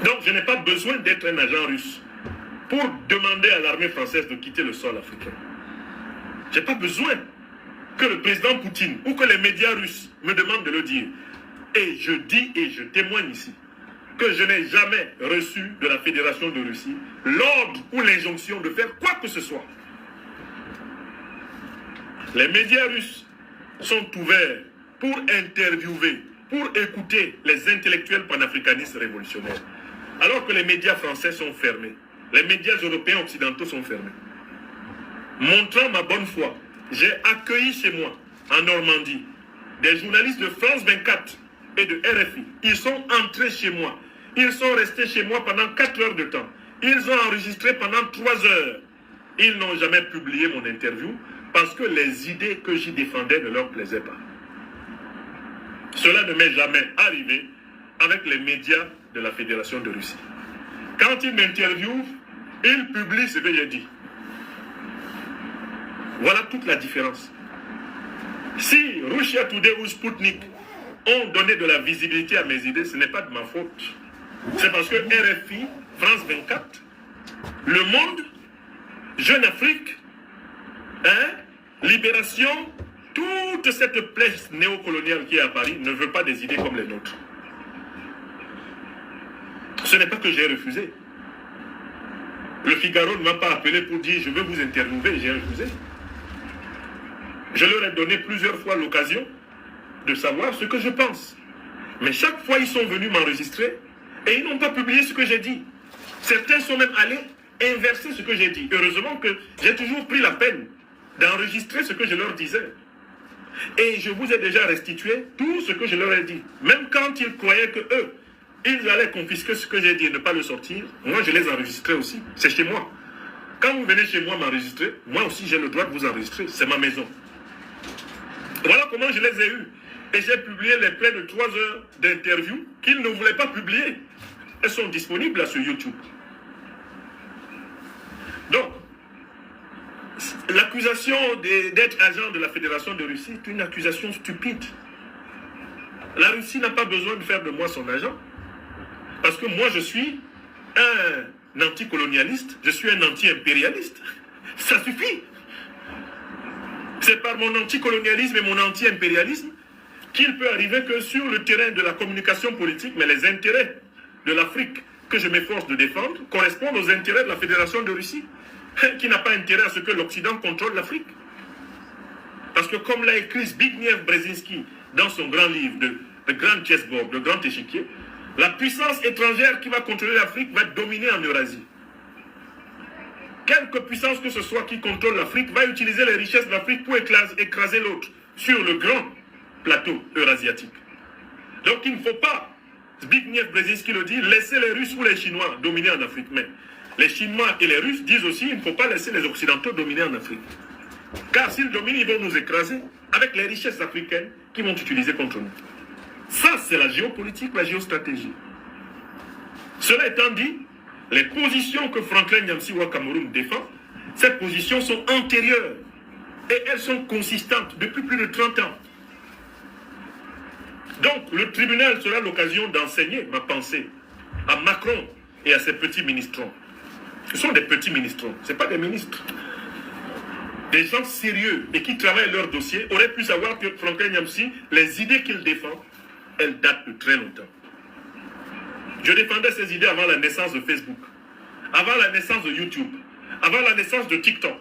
Donc je n'ai pas besoin d'être un agent russe pour demander à l'armée française de quitter le sol africain. Je n'ai pas besoin que le président Poutine ou que les médias russes me demandent de le dire. Et je dis et je témoigne ici que je n'ai jamais reçu de la Fédération de Russie l'ordre ou l'injonction de faire quoi que ce soit. Les médias russes sont ouverts pour interviewer, pour écouter les intellectuels panafricanistes révolutionnaires, alors que les médias français sont fermés. Les médias européens occidentaux sont fermés. Montrant ma bonne foi, j'ai accueilli chez moi, en Normandie, des journalistes de France 24 et de RFI. Ils sont entrés chez moi. Ils sont restés chez moi pendant 4 heures de temps. Ils ont enregistré pendant 3 heures. Ils n'ont jamais publié mon interview parce que les idées que j'y défendais ne leur plaisaient pas. Cela ne m'est jamais arrivé avec les médias de la Fédération de Russie. Quand ils m'interviewent, ils publient ce que j'ai dit. Voilà toute la différence. Si Russia Today ou Sputnik ont donné de la visibilité à mes idées, ce n'est pas de ma faute. C'est parce que RFI, France 24, Le Monde, Jeune Afrique, Libération, toute cette plaie néocoloniale qui est à Paris ne veut pas des idées comme les nôtres. Ce n'est pas que j'ai refusé. Le Figaro ne m'a pas appelé pour dire « je veux vous interviewer », j'ai refusé. Je leur ai donné plusieurs fois l'occasion de savoir ce que je pense. Mais chaque fois, ils sont venus m'enregistrer et ils n'ont pas publié ce que j'ai dit. Certains sont même allés inverser ce que j'ai dit. Heureusement que j'ai toujours pris la peine d'enregistrer ce que je leur disais. Et je vous ai déjà restitué tout ce que je leur ai dit. Même quand ils croyaient que eux, ils allaient confisquer ce que j'ai dit et ne pas le sortir, moi je les enregistrais aussi. C'est chez moi. Quand vous venez chez moi m'enregistrer, moi aussi j'ai le droit de vous enregistrer. C'est ma maison. Voilà comment je les ai eus. Et j'ai publié les près de 3 heures d'interview qu'ils ne voulaient pas publier. Elles sont disponibles là sur YouTube. Donc, l'accusation d'être agent de la Fédération de Russie est une accusation stupide. La Russie n'a pas besoin de faire de moi son agent. Parce que moi, je suis un anticolonialiste, je suis un anti-impérialiste. Ça suffit. C'est par mon anticolonialisme et mon anti-impérialisme qu'il peut arriver que sur le terrain de la communication politique, mais les intérêts de l'Afrique que je m'efforce de défendre correspondent aux intérêts de la Fédération de Russie, qui n'a pas intérêt à ce que l'Occident contrôle l'Afrique. Parce que comme l'a écrit Zbigniew Brzezinski dans son grand livre, le grand chessboard, le grand échiquier, la puissance étrangère qui va contrôler l'Afrique va dominer en Eurasie. Quelque puissance que ce soit qui contrôle l'Afrique va utiliser les richesses de l'Afrique pour écraser l'autre sur le grand plateau eurasiatique. Donc il ne faut pas, Zbigniew Brzezinski le dit, laisser les Russes ou les Chinois dominer en Afrique. Mais les Chinois et les Russes disent aussi qu'il ne faut pas laisser les Occidentaux dominer en Afrique. Car s'ils dominent, ils vont nous écraser avec les richesses africaines qu'ils vont utiliser contre nous. Ça, c'est la géopolitique, la géostratégie. Cela étant dit, les positions que Franklin Nyamsi Cameroun défend, ces positions sont antérieures et elles sont consistantes depuis plus de 30 ans. Donc, le tribunal sera l'occasion d'enseigner ma pensée à Macron et à ses petits ministrons. Ce sont des petits ministrons, ce ne sont pas des ministres. Des gens sérieux et qui travaillent leur dossier auraient pu savoir que Franklin Nyamsi, les idées qu'il défend, elles datent de très longtemps. Je défendais ces idées avant la naissance de Facebook, avant la naissance de YouTube, avant la naissance de TikTok.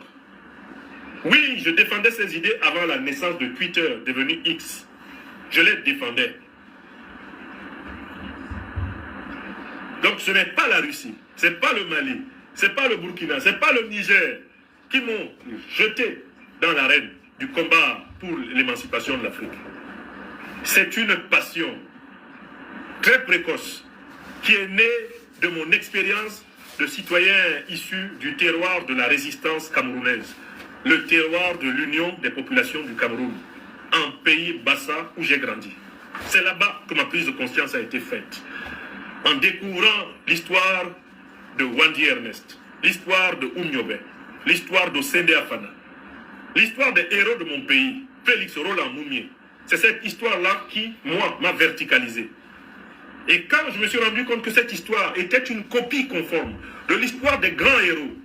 Oui, je défendais ces idées avant la naissance de Twitter, devenu X. Je les défendais. Donc ce n'est pas la Russie, ce n'est pas le Mali, ce n'est pas le Burkina, ce n'est pas le Niger qui m'ont jeté dans l'arène du combat pour l'émancipation de l'Afrique. C'est une passion très précoce qui est née de mon expérience de citoyen issu du terroir de la résistance camerounaise, le terroir de l'union des populations du Cameroun, un pays Bassa où j'ai grandi. C'est là-bas que ma prise de conscience a été faite. En découvrant l'histoire de Wandi Ernest, l'histoire de Oumniobe, l'histoire de Sende Afana, l'histoire des héros de mon pays, Félix Roland Moumié. C'est cette histoire-là qui, moi, m'a verticalisé. Et quand je me suis rendu compte que cette histoire était une copie conforme de l'histoire des grands héros,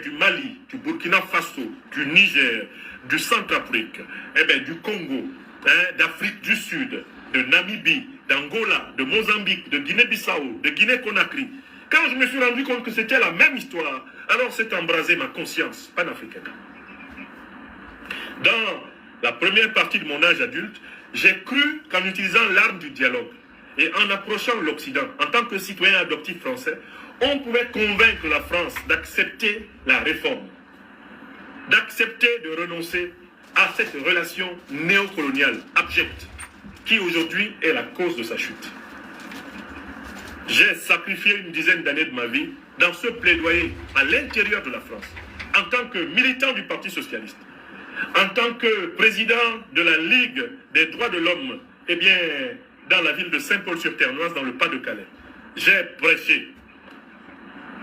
du Mali, du Burkina Faso, du Niger, du Centrafrique, du Congo, d'Afrique du Sud, de Namibie, d'Angola, de Mozambique, de Guinée-Bissau, de Guinée-Conakry. Quand je me suis rendu compte que c'était la même histoire, alors s'est embrasé ma conscience panafricaine. Dans la première partie de mon âge adulte, j'ai cru qu'en utilisant l'arme du dialogue et en approchant l'Occident en tant que citoyen adoptif français, on pouvait convaincre la France d'accepter la réforme, d'accepter de renoncer à cette relation néocoloniale abjecte qui aujourd'hui est la cause de sa chute. J'ai sacrifié une dizaine d'années de ma vie dans ce plaidoyer à l'intérieur de la France, en tant que militant du Parti socialiste, en tant que président de la Ligue des droits de l'homme, dans la ville de Saint-Paul-sur-Ternoise, dans le Pas-de-Calais. J'ai prêché.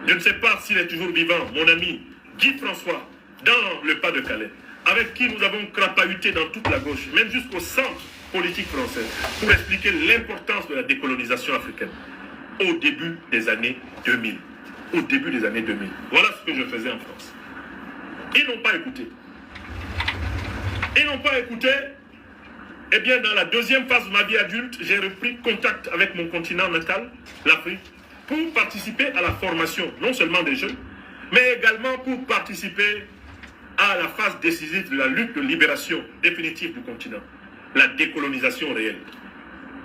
Je ne sais pas s'il est toujours vivant, mon ami Guy François, dans le Pas-de-Calais, avec qui nous avons crapahuté dans toute la gauche, même jusqu'au centre politique français, pour expliquer l'importance de la décolonisation africaine au début des années 2000. Au début des années 2000. Voilà ce que je faisais en France. Ils n'ont pas écouté. Ils n'ont pas écouté. Dans la deuxième phase de ma vie adulte, j'ai repris contact avec mon continent natal, l'Afrique, pour participer à la formation, non seulement des jeunes, mais également pour participer à la phase décisive de la lutte de libération définitive du continent, la décolonisation réelle.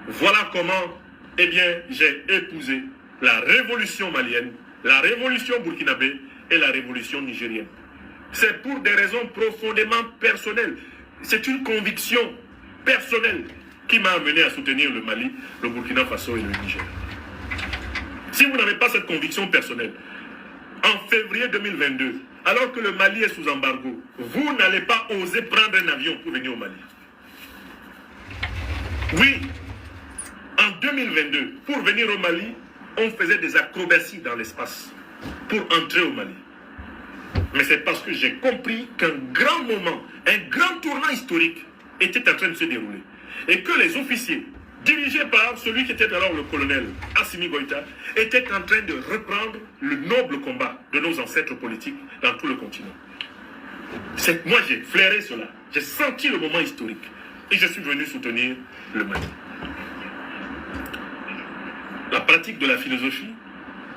Voilà comment, j'ai épousé la révolution malienne, la révolution burkinabé et la révolution nigérienne. C'est pour des raisons profondément personnelles. C'est une conviction personnelle qui m'a amené à soutenir le Mali, le Burkina Faso et le Niger. Si vous n'avez pas cette conviction personnelle, en février 2022, alors que le Mali est sous embargo, vous n'allez pas oser prendre un avion pour venir au Mali. Oui, en 2022, pour venir au Mali, on faisait des acrobaties dans l'espace pour entrer au Mali. Mais c'est parce que j'ai compris qu'un grand moment, un grand tournant historique était en train de se dérouler. Et que les officiers dirigé par celui qui était alors le colonel Assimi Goïta, était en train de reprendre le noble combat de nos ancêtres politiques dans tout le continent. Moi, j'ai flairé cela. J'ai senti le moment historique. Et je suis venu soutenir le Mali. La pratique de la philosophie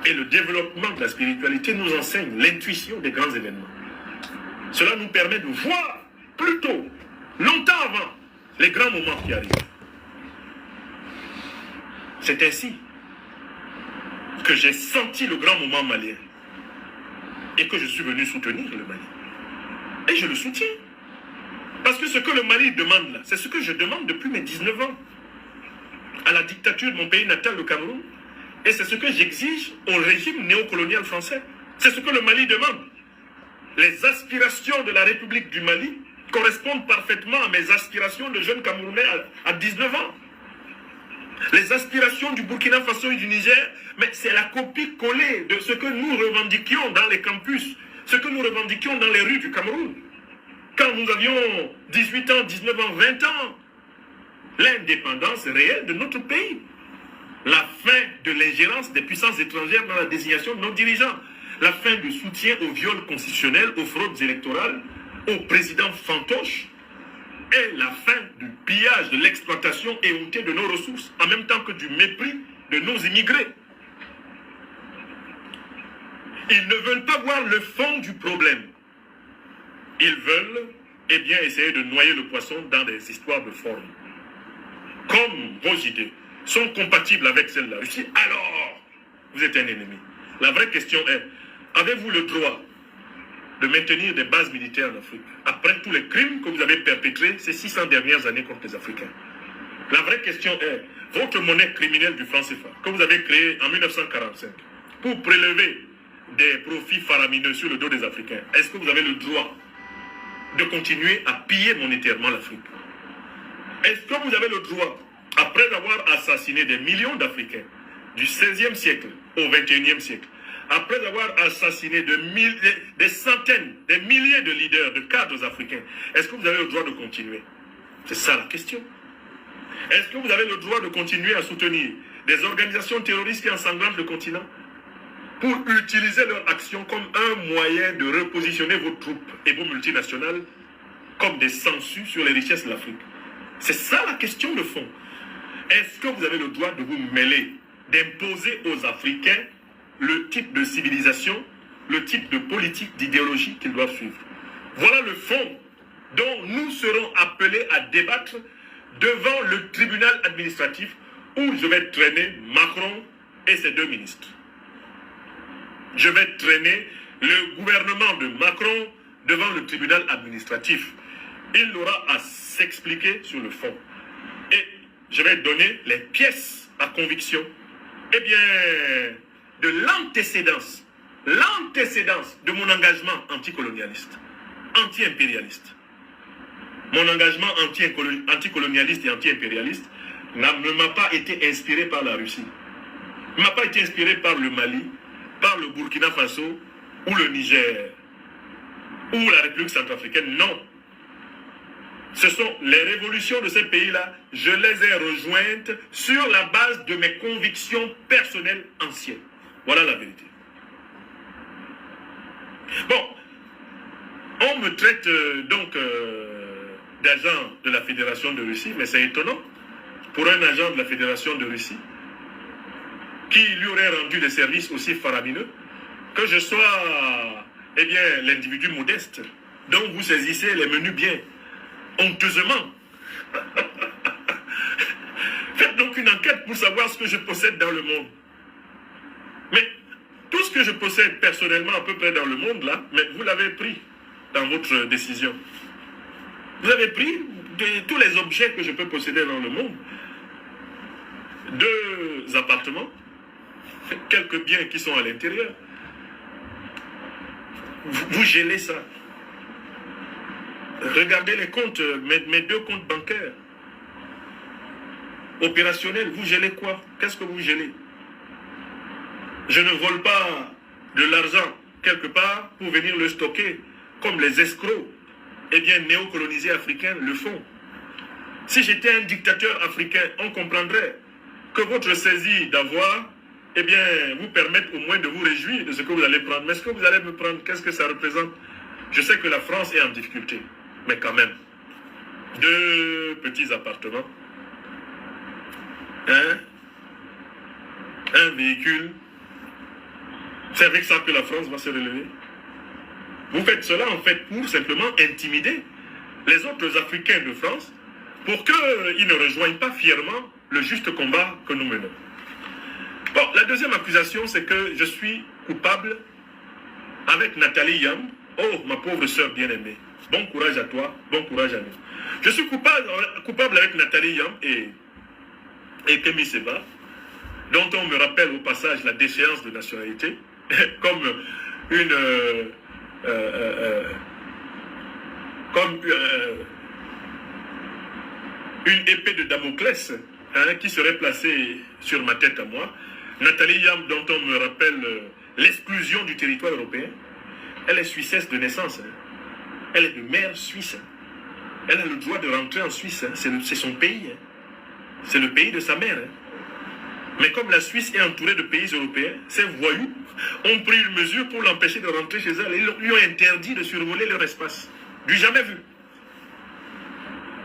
et le développement de la spiritualité nous enseignent l'intuition des grands événements. Cela nous permet de voir plus tôt, longtemps avant, les grands moments qui arrivent. C'est ainsi que j'ai senti le grand moment malien et que je suis venu soutenir le Mali. Et je le soutiens. Parce que ce que le Mali demande là, c'est ce que je demande depuis mes 19 ans à la dictature de mon pays natal, le Cameroun. Et c'est ce que j'exige au régime néocolonial français. C'est ce que le Mali demande. Les aspirations de la République du Mali correspondent parfaitement à mes aspirations de jeune Camerounais à 19 ans. Les aspirations du Burkina Faso et du Niger, mais c'est la copie collée de ce que nous revendiquions dans les campus, ce que nous revendiquions dans les rues du Cameroun. Quand nous avions 18 ans, 19 ans, 20 ans, l'indépendance réelle de notre pays. La fin de l'ingérence des puissances étrangères dans la désignation de nos dirigeants. La fin du soutien aux viols constitutionnels, aux fraudes électorales, aux présidents fantoches. Et la fin du pillage, de l'exploitation éhontée de nos ressources, en même temps que du mépris de nos immigrés. Ils ne veulent pas voir le fond du problème. Ils veulent, eh bien, essayer de noyer le poisson dans des histoires de forme. Comme vos idées sont compatibles avec celles de la Russie, alors vous êtes un ennemi. La vraie question est, avez-vous le droit de maintenir des bases militaires en Afrique après tous les crimes que vous avez perpétrés ces 600 dernières années contre les Africains? La vraie question est, votre monnaie criminelle du franc CFA, que vous avez créée en 1945, pour prélever des profits faramineux sur le dos des Africains, est-ce que vous avez le droit de continuer à piller monétairement l'Afrique? Est-ce que vous avez le droit, après avoir assassiné des millions d'Africains du XVIe siècle au XXIe siècle, après avoir assassiné des centaines, des milliers de leaders, de cadres africains, est-ce que vous avez le droit de continuer? C'est ça la question. Est-ce que vous avez le droit de continuer à soutenir des organisations terroristes qui ensanglantent le continent pour utiliser leur action comme un moyen de repositionner vos troupes et vos multinationales comme des sangsues sur les richesses de l'Afrique? C'est ça la question de fond. Est-ce que vous avez le droit de vous mêler, d'imposer aux Africains le type de civilisation, le type de politique, d'idéologie qu'ils doivent suivre? Voilà le fond dont nous serons appelés à débattre devant le tribunal administratif où je vais traîner Macron et ses deux ministres. Je vais traîner le gouvernement de Macron devant le tribunal administratif. Il aura à s'expliquer sur le fond. Et je vais donner les pièces à conviction, eh bien, de l'antécédence de mon engagement anticolonialiste, anti-impérialiste. Mon engagement anticolonialiste et anti-impérialiste ne m'a pas été inspiré par la Russie. Ne m'a pas été inspiré par le Mali, par le Burkina Faso, ou le Niger, ou la République centrafricaine. Non. Ce sont les révolutions de ces pays-là, je les ai rejointes sur la base de mes convictions personnelles anciennes. Voilà la vérité. Bon, on me traite d'agent de la Fédération de Russie, mais c'est étonnant pour un agent de la Fédération de Russie qui lui aurait rendu des services aussi faramineux, que je sois, eh bien, l'individu modeste dont vous saisissez les menus biens, honteusement. Faites donc une enquête pour savoir ce que je possède dans le monde. Mais tout ce que je possède personnellement à peu près dans le monde, là, mais vous l'avez pris dans votre décision. Vous avez pris tous les objets que je peux posséder dans le monde. 2 appartements, quelques biens qui sont à l'intérieur. Vous gélez ça. Regardez les comptes, mes 2 comptes bancaires. Opérationnels, vous gélez quoi? Qu'est-ce que vous gélez? Je ne vole pas de l'argent quelque part pour venir le stocker, comme les escrocs, eh bien, néocolonisés africains le font. Si j'étais un dictateur africain, on comprendrait que votre saisie d'avoir, eh bien, vous permette au moins de vous réjouir de ce que vous allez prendre. Mais ce que vous allez me prendre, qu'est-ce que ça représente? Je sais que la France est en difficulté, mais quand même, 2 petits appartements, un véhicule, c'est avec ça que la France va se relever. Vous faites cela en fait pour simplement intimider les autres Africains de France pour qu'ils ne rejoignent pas fièrement le juste combat que nous menons. Bon, la deuxième accusation, c'est que je suis coupable avec Nathalie Yam. Oh, ma pauvre sœur bien-aimée, bon courage à toi, bon courage à nous. Je suis coupable avec Nathalie Yam et Kemi Seba, dont on me rappelle au passage la déchéance de nationalité, comme une épée de Damoclès qui serait placée sur ma tête à moi. Nathalie Yam, dont on me rappelle l'exclusion du territoire européen, elle est suissesse de naissance. Elle est de mère suisse. Elle a le droit de rentrer en Suisse. C'est son pays. C'est le pays de sa mère. Mais comme la Suisse est entourée de pays européens, ces voyous ont pris une mesure pour l'empêcher de rentrer chez elle. Ils lui ont interdit de survoler leur espace. Du jamais vu.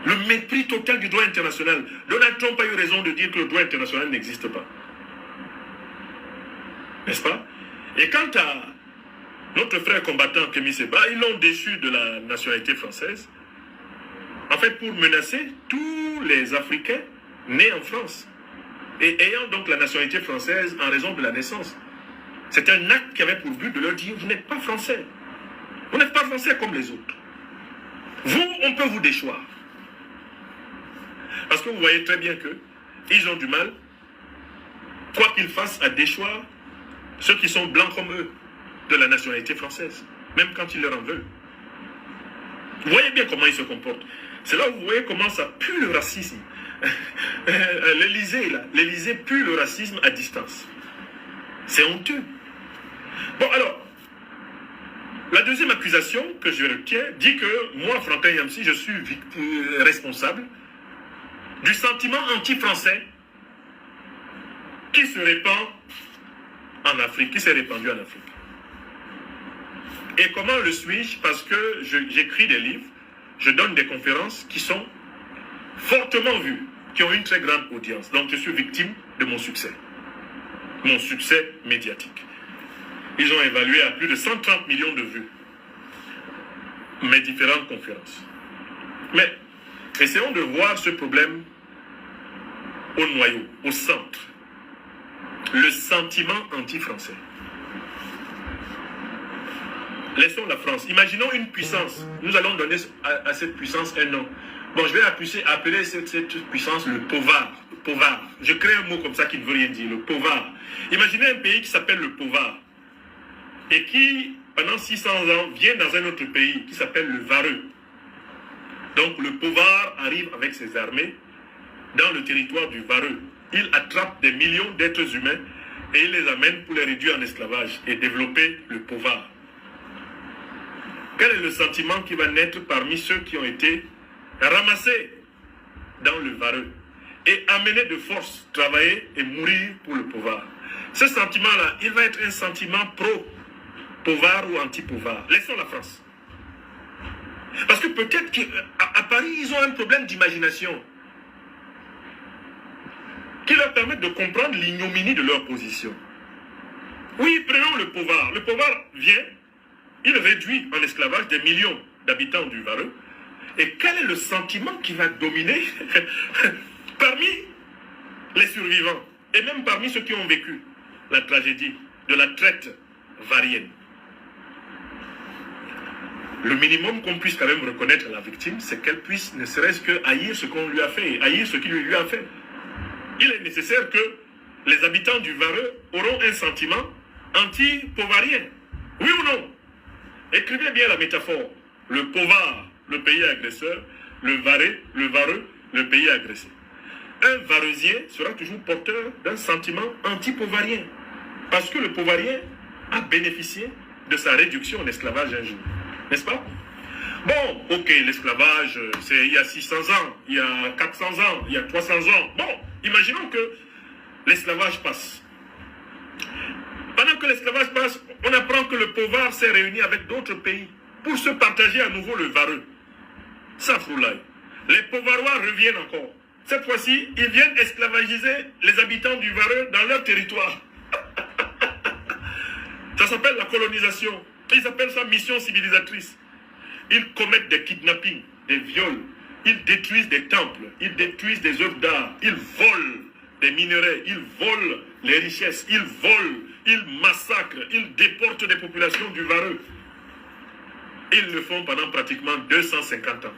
Le mépris total du droit international. Donald Trump a eu raison de dire que le droit international n'existe pas. N'est-ce pas? Et quant à notre frère combattant Kemi Seba, ils l'ont déchu de la nationalité française, en fait pour menacer tous les Africains nés en France et ayant donc la nationalité française en raison de la naissance. C'est un acte qui avait pour but de leur dire, vous n'êtes pas français. Vous n'êtes pas français comme les autres. Vous, on peut vous déchoir. Parce que vous voyez très bien qu'ils ont du mal, quoi qu'ils fassent, à déchoir ceux qui sont blancs comme eux de la nationalité française, même quand ils leur en veulent. Vous voyez bien comment ils se comportent. C'est là où vous voyez comment ça pue le racisme. L'Élysée pue le racisme à distance. C'est honteux. Bon, alors, la deuxième accusation que je retiens dit que moi, Franklin Yamsi, je suis responsable du sentiment anti-français qui se répand en Afrique, qui s'est répandu en Afrique. Et comment le suis-je? Parce que j'écris des livres, je donne des conférences qui sont fortement vues, qui ont une très grande audience. Donc je suis victime de mon succès médiatique. Ils ont évalué à plus de 130 millions de vues mes différentes conférences. Mais essayons de voir ce problème au noyau, au centre. Le sentiment anti-français. Laissons la France. Imaginons une puissance. Nous allons donner à cette puissance un nom. Bon, je vais appeler cette puissance le povard. Je crée un mot comme ça qui ne veut rien dire, le povard. Imaginez un pays qui s'appelle le povard et qui, pendant 600 ans, vient dans un autre pays qui s'appelle le vareux. Donc le povard arrive avec ses armées dans le territoire du vareux. Il attrape des millions d'êtres humains et il les amène pour les réduire en esclavage et développer le povard. Quel est le sentiment qui va naître parmi ceux qui ont été ramassés dans le vareux et amenés de force travailler et mourir pour le povard? Ce sentiment-là, il va être un sentiment pro-povard ou anti-povard. Laissons la France. Parce que peut-être qu'à Paris, ils ont un problème d'imagination qui leur permet de comprendre l'ignominie de leur position. Oui, prenons le povard. Le povard vient, il réduit en esclavage des millions d'habitants du vareux. Et quel est le sentiment qui va dominer parmi les survivants et même parmi ceux qui ont vécu la tragédie de la traite varienne? Le minimum qu'on puisse quand même reconnaître à la victime, c'est qu'elle puisse ne serait-ce que haïr ce qu'on lui a fait et haïr ce qui lui a fait. Il est nécessaire que les habitants du vareux auront un sentiment anti-povarien. Oui ou non? Écrivez bien la métaphore. Le povard, le pays agresseur, le vareux, le pays agressé. Un vareusien sera toujours porteur d'un sentiment anti-povarien. Parce que le povarien a bénéficié de sa réduction en esclavage un jour. N'est-ce pas? Bon, ok, l'esclavage, c'est il y a 600 ans, il y a 400 ans, il y a 300 ans. Bon, imaginons que l'esclavage passe. Pendant que l'esclavage passe, on apprend que le pouvoir s'est réuni avec d'autres pays pour se partager à nouveau le vareux. Ça, Froulaye. Les Povarois reviennent encore. Cette fois-ci, ils viennent esclavagiser les habitants du Vareux dans leur territoire. Ça s'appelle la colonisation. Ils appellent ça mission civilisatrice. Ils commettent des kidnappings, des viols. Ils détruisent des temples. Ils détruisent des œuvres d'art. Ils volent des minerais. Ils volent les richesses. Ils volent. Ils massacrent. Ils déportent des populations du Vareux. Ils le font pendant pratiquement 250 ans.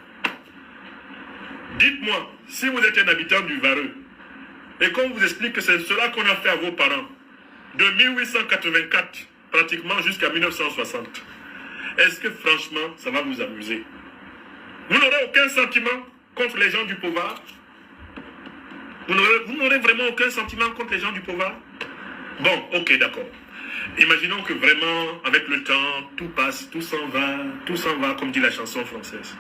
Dites-moi, si vous êtes un habitant du Vareux, et qu'on vous explique que c'est cela qu'on a fait à vos parents, de 1884 pratiquement jusqu'à 1960, est-ce que franchement, ça va vous amuser? Vous n'aurez aucun sentiment contre les gens du pouvoir? Vous n'aurez vraiment aucun sentiment contre les gens du pouvoir? Bon, ok, d'accord. Imaginons que vraiment, avec le temps, tout passe, tout s'en va, comme dit la chanson française.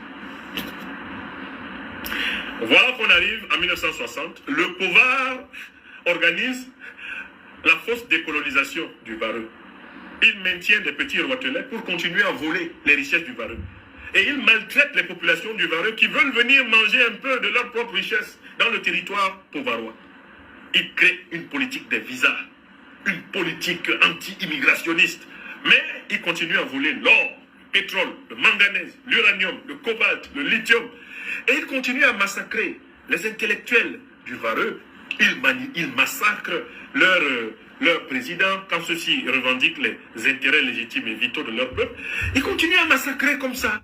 Voilà qu'on arrive en 1960. Le pouvoir organise la fausse décolonisation du Vareux. Il maintient des petits roitelets pour continuer à voler les richesses du Vareux. Et il maltraite les populations du Vareux qui veulent venir manger un peu de leur propre richesse dans le territoire povarois. Il crée une politique des visas, une politique anti-immigrationniste. Mais il continue à voler l'or, le pétrole, le manganèse, l'uranium, le cobalt, le lithium. Et il continue à massacrer les intellectuels du Vareux. Il massacre leur président quand ceux-ci revendiquent les intérêts légitimes et vitaux de leur peuple. Il continue à massacrer comme ça.